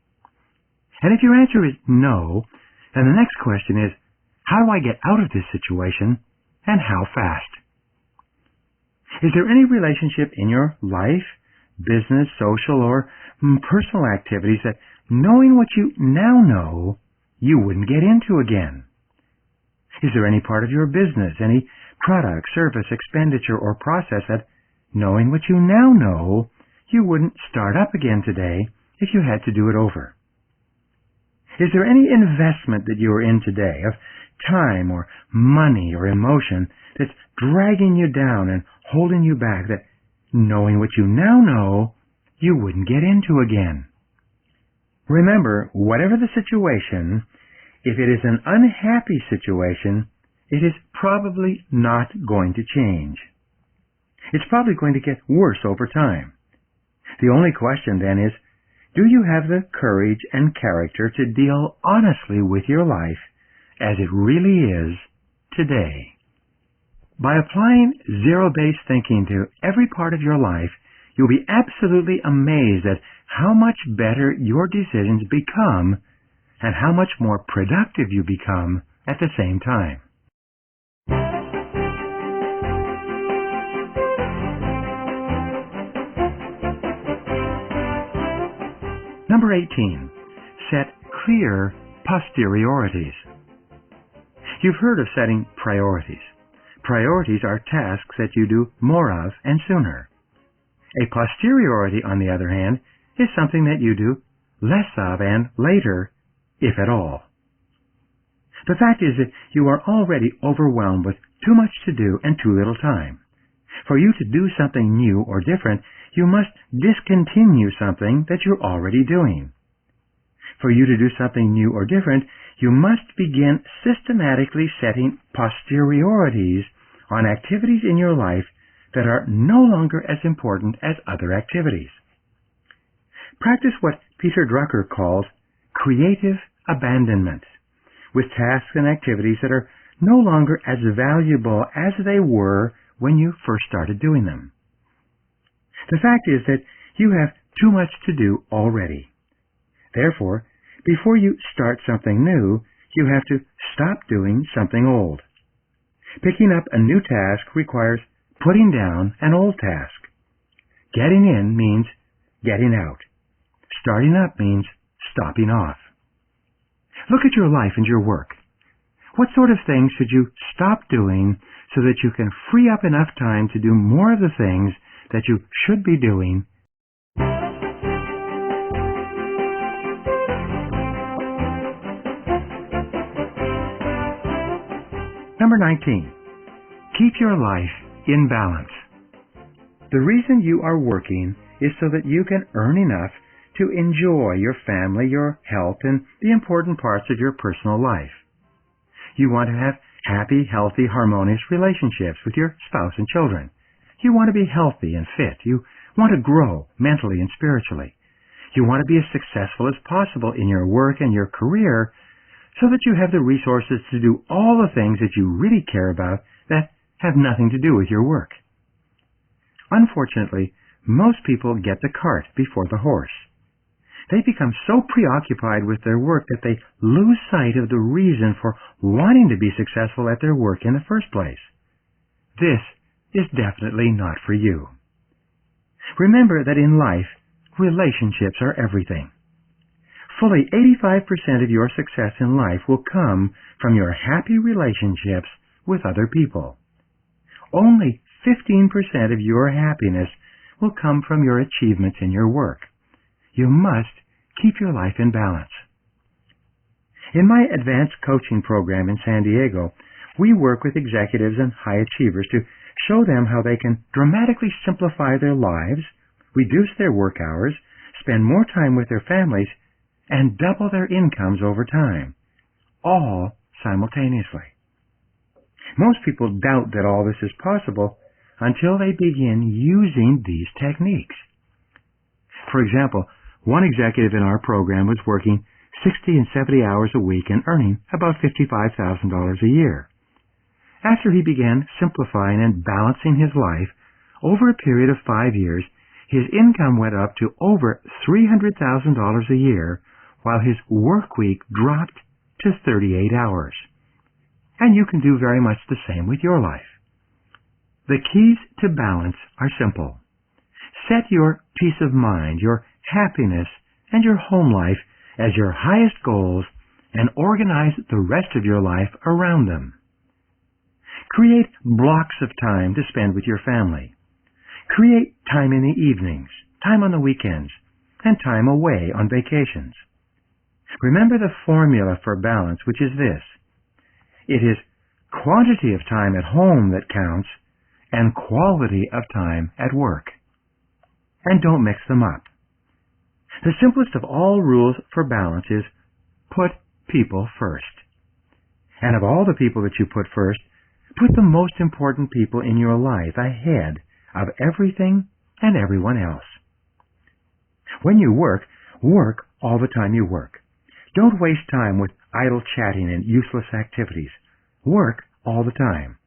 And if your answer is no, then the next question is, how do I get out of this situation, and how fast? Is there any relationship in your life, business, social, or personal activities that, knowing what you now know, you wouldn't get into again? Is there any part of your business, any product, service, expenditure, or process that, knowing what you now know, you wouldn't start up again today if you had to do it over? Is there any investment that you are in today of time or money or emotion that's dragging you down and holding you back that, knowing what you now know, you wouldn't get into again? Remember, whatever the situation, if it is an unhappy situation, it is probably not going to change. It's probably going to get worse over time. The only question then is, do you have the courage and character to deal honestly with your life as it really is today? By applying zero-based thinking to every part of your life, you'll be absolutely amazed at how much better your decisions become and how much more productive you become at the same time. Number 18. Set clear posteriorities. You've heard of setting priorities. Priorities are tasks that you do more of and sooner. A posteriority, on the other hand, is something that you do less of and later, if at all. The fact is that you are already overwhelmed with too much to do and too little time. For you to do something new or different, you must discontinue something that you're already doing. For you to do something new or different, you must begin systematically setting posteriorities on activities in your life that are no longer as important as other activities. Practice what Peter Drucker calls creative abandonment, with tasks and activities that are no longer as valuable as they were when you first started doing them. The fact is that you have too much to do already. Therefore, before you start something new, you have to stop doing something old. Picking up a new task requires putting down an old task. Getting in means getting out. Starting up means stopping off. Look at your life and your work. What sort of things should you stop doing so that you can free up enough time to do more of the things that you should be doing? Number 19. Keep your life in balance. The reason you are working is so that you can earn enough to enjoy your family, your health, and the important parts of your personal life. You want to have happy, healthy, harmonious relationships with your spouse and children. You want to be healthy and fit. You want to grow mentally and spiritually. You want to be as successful as possible in your work and your career so that you have the resources to do all the things that you really care about that have nothing to do with your work. Unfortunately, most people get the cart before the horse. They become so preoccupied with their work that they lose sight of the reason for wanting to be successful at their work in the first place. This is definitely not for you. Remember that in life, relationships are everything. Fully 85% of your success in life will come from your happy relationships with other people. Only 15% of your happiness will come from your achievements in your work. You must keep your life in balance. In my advanced coaching program in San Diego, we work with executives and high achievers to show them how they can dramatically simplify their lives, reduce their work hours, spend more time with their families, and double their incomes over time, all simultaneously. Most people doubt that all this is possible until they begin using these techniques. For example, one executive in our program was working 60 and 70 hours a week and earning about $55,000 a year. After he began simplifying and balancing his life, over a period of 5 years, his income went up to over $300,000 a year, while his work week dropped to 38 hours. And you can do very much the same with your life. The keys to balance are simple. Set your peace of mind, your happiness, and your home life as your highest goals and organize the rest of your life around them. Create blocks of time to spend with your family. Create time in the evenings, time on the weekends, and time away on vacations. Remember the formula for balance, which is this. It is quantity of time at home that counts and quality of time at work. And don't mix them up. The simplest of all rules for balance is put people first. And of all the people that you put first, put the most important people in your life ahead of everything and everyone else. When you work, work all the time you work. Don't waste time with idle chatting and useless activities. Work all the time.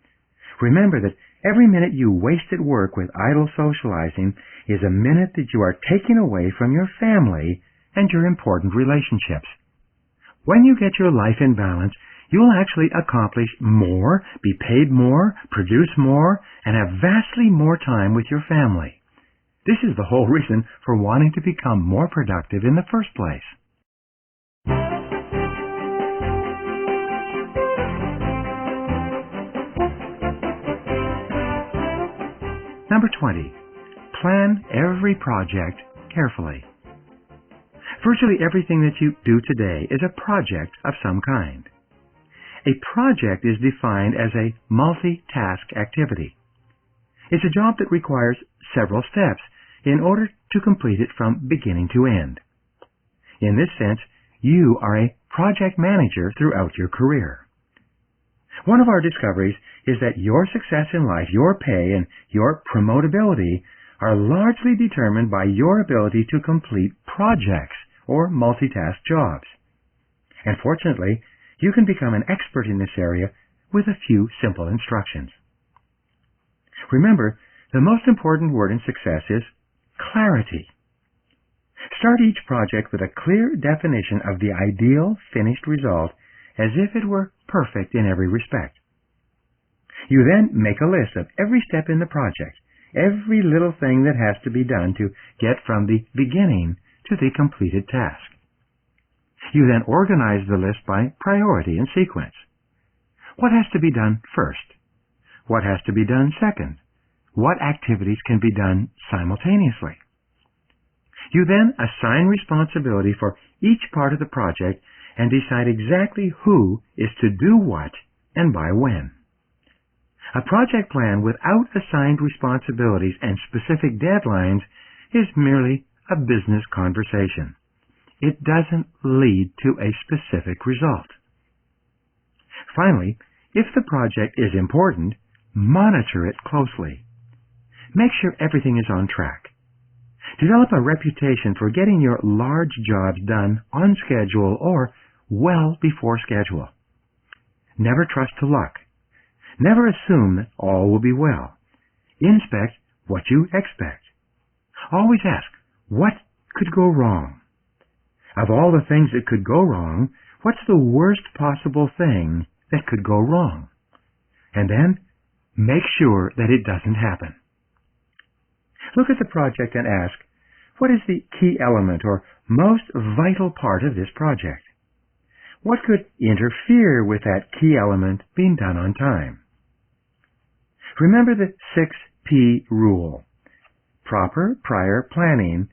Remember that every minute you waste at work with idle socializing is a minute that you are taking away from your family and your important relationships. When you get your life in balance, you'll actually accomplish more, be paid more, produce more, and have vastly more time with your family. This is the whole reason for wanting to become more productive in the first place. Number 20. Plan every project carefully. Virtually everything that you do today is a project of some kind. A project is defined as a multi-task activity. It's a job that requires several steps in order to complete it from beginning to end. In this sense, you are a project manager throughout your career. One of our discoveries is that your success in life, your pay, and your promotability are largely determined by your ability to complete projects or multitask jobs. And fortunately, you can become an expert in this area with a few simple instructions. Remember, the most important word in success is clarity. Start each project with a clear definition of the ideal finished result as if it were perfect in every respect. You then make a list of every step in the project, every little thing that has to be done to get from the beginning to the completed task. You then organize the list by priority and sequence. What has to be done first? What has to be done second? What activities can be done simultaneously? You then assign responsibility for each part of the project and decide exactly who is to do what and by when. A project plan without assigned responsibilities and specific deadlines is merely a business conversation. It doesn't lead to a specific result. Finally, if the project is important, monitor it closely. Make sure everything is on track. Develop a reputation for getting your large jobs done on schedule or well before schedule. Never trust to luck. Never assume that all will be well. Inspect what you expect. Always ask, what could go wrong? Of all the things that could go wrong, what's the worst possible thing that could go wrong? And then, make sure that it doesn't happen. Look at the project and ask, what is the key element or most vital part of this project? What could interfere with that key element being done on time? Remember the 6P rule. Proper prior planning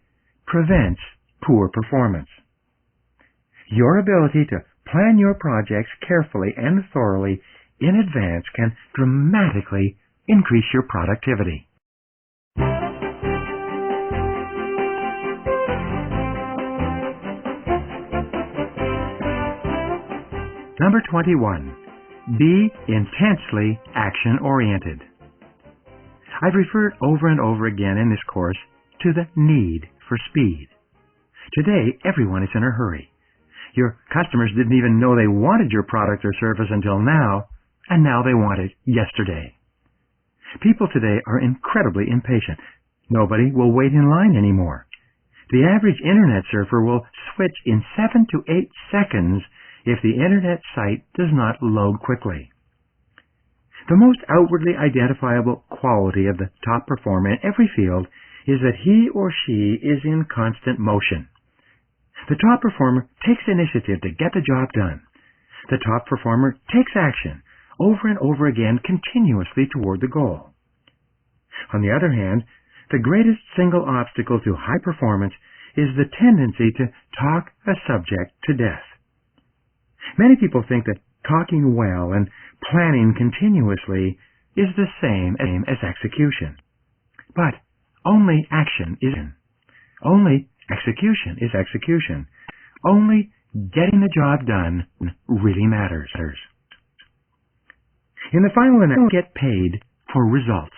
prevents poor performance. Your ability to plan your projects carefully and thoroughly in advance can dramatically increase your productivity. Number 21. Be intensely action-oriented. I've referred over and over again in this course to the need for speed. Today, everyone is in a hurry. Your customers didn't even know they wanted your product or service until now, and now they want it yesterday. People today are incredibly impatient. Nobody will wait in line anymore. The average internet surfer will switch in 7 to 8 seconds if the internet site does not load quickly. The most outwardly identifiable quality of the top performer in every field is that he or she is in constant motion. The top performer takes initiative to get the job done. The top performer takes action over and over again continuously toward the goal. On the other hand, the greatest single obstacle to high performance is the tendency to talk a subject to death. Many people think that talking well and planning continuously is the same as execution. But only action is in. Only execution is execution. Only getting the job done really matters. In the final analysis, get paid for results.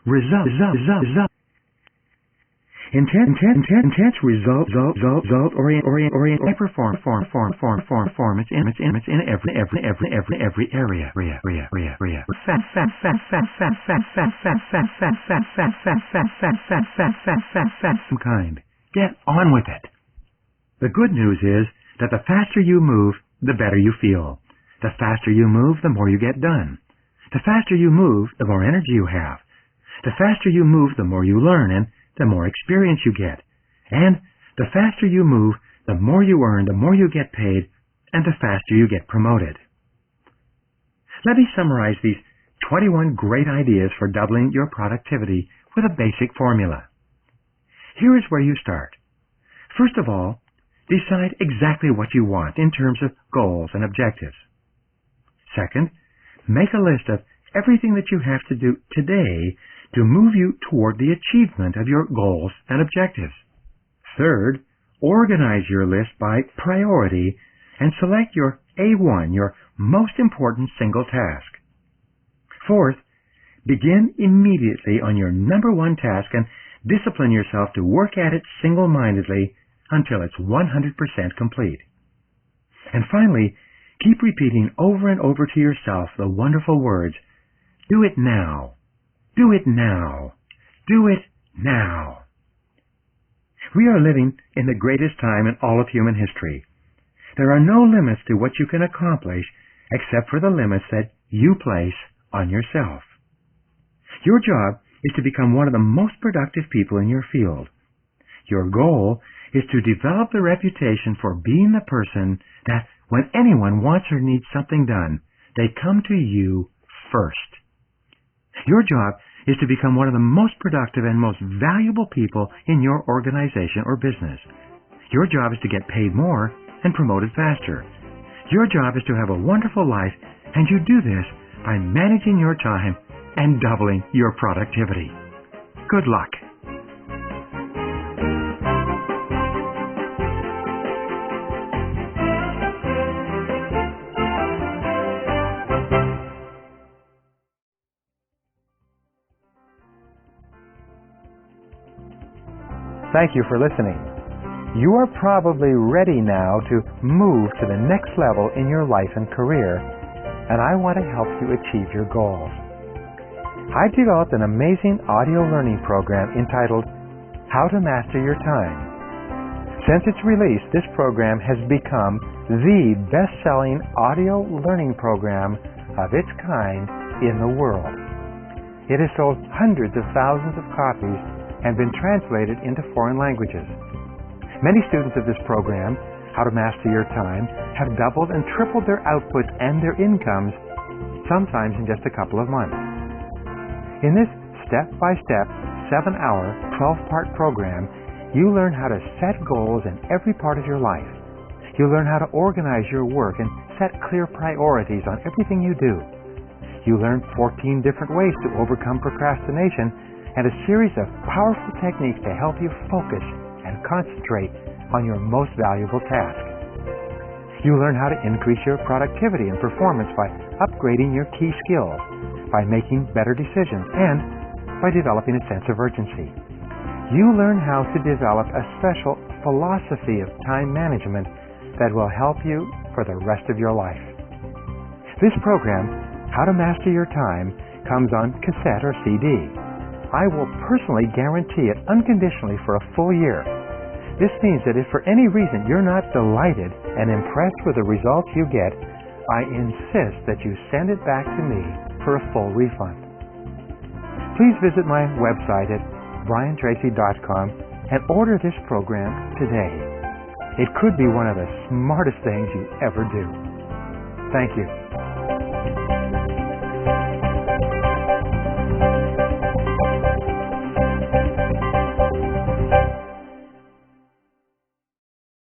Result. Intense result-oriented performance in every area. Some kind. Get on with it. The good news is that the faster you move, the better you feel. The faster you move, the more you get done. The faster you move, the more energy you have. The faster you move, the more you learn, and the more experience you get. And the faster you move, the more you earn, the more you get paid, and the faster you get promoted. Let me summarize these 21 great ideas for doubling your productivity with a basic formula. Here is where you start. First of all, decide exactly what you want in terms of goals and objectives. Second, make a list of everything that you have to do today to move you toward the achievement of your goals and objectives. Third, organize your list by priority and select your A1, your most important single task. Fourth, begin immediately on your number one task and discipline yourself to work at it single-mindedly until it's 100% complete. And finally, keep repeating over and over to yourself the wonderful words, do it now. Do it now. Do it now. We are living in the greatest time in all of human history. There are no limits to what you can accomplish except for the limits that you place on yourself. Your job is to become one of the most productive people in your field. Your goal is to develop the reputation for being the person that when anyone wants or needs something done, they come to you first. Your job is to become one of the most productive and most valuable people in your organization or business. Your job is to get paid more and promoted faster. Your job is to have a wonderful life, and you do this by managing your time and doubling your productivity. Good luck. Thank you for listening. You are probably ready now to move to the next level in your life and career, and I want to help you achieve your goals. I developed an amazing audio learning program entitled How to Master Your Time. Since its release, this program has become the best-selling audio learning program of its kind in the world. It has sold hundreds of thousands of copies and been translated into foreign languages. Many students of this program, How to Master Your Time, have doubled and tripled their output and their incomes, sometimes in just a couple of months. In this step-by-step, 7-hour, 12-part program, you learn how to set goals in every part of your life. You learn how to organize your work and set clear priorities on everything you do. You learn 14 different ways to overcome procrastination and a series of powerful techniques to help you focus and concentrate on your most valuable task. You learn how to increase your productivity and performance by upgrading your key skills, by making better decisions, and by developing a sense of urgency. You learn how to develop a special philosophy of time management that will help you for the rest of your life. This program, How to Master Your Time, comes on cassette or CD. I will personally guarantee it unconditionally for a full year. This means that if for any reason you're not delighted and impressed with the results you get, I insist that you send it back to me for a full refund. Please visit my website at briantracy.com and order this program today. It could be one of the smartest things you ever do. Thank you.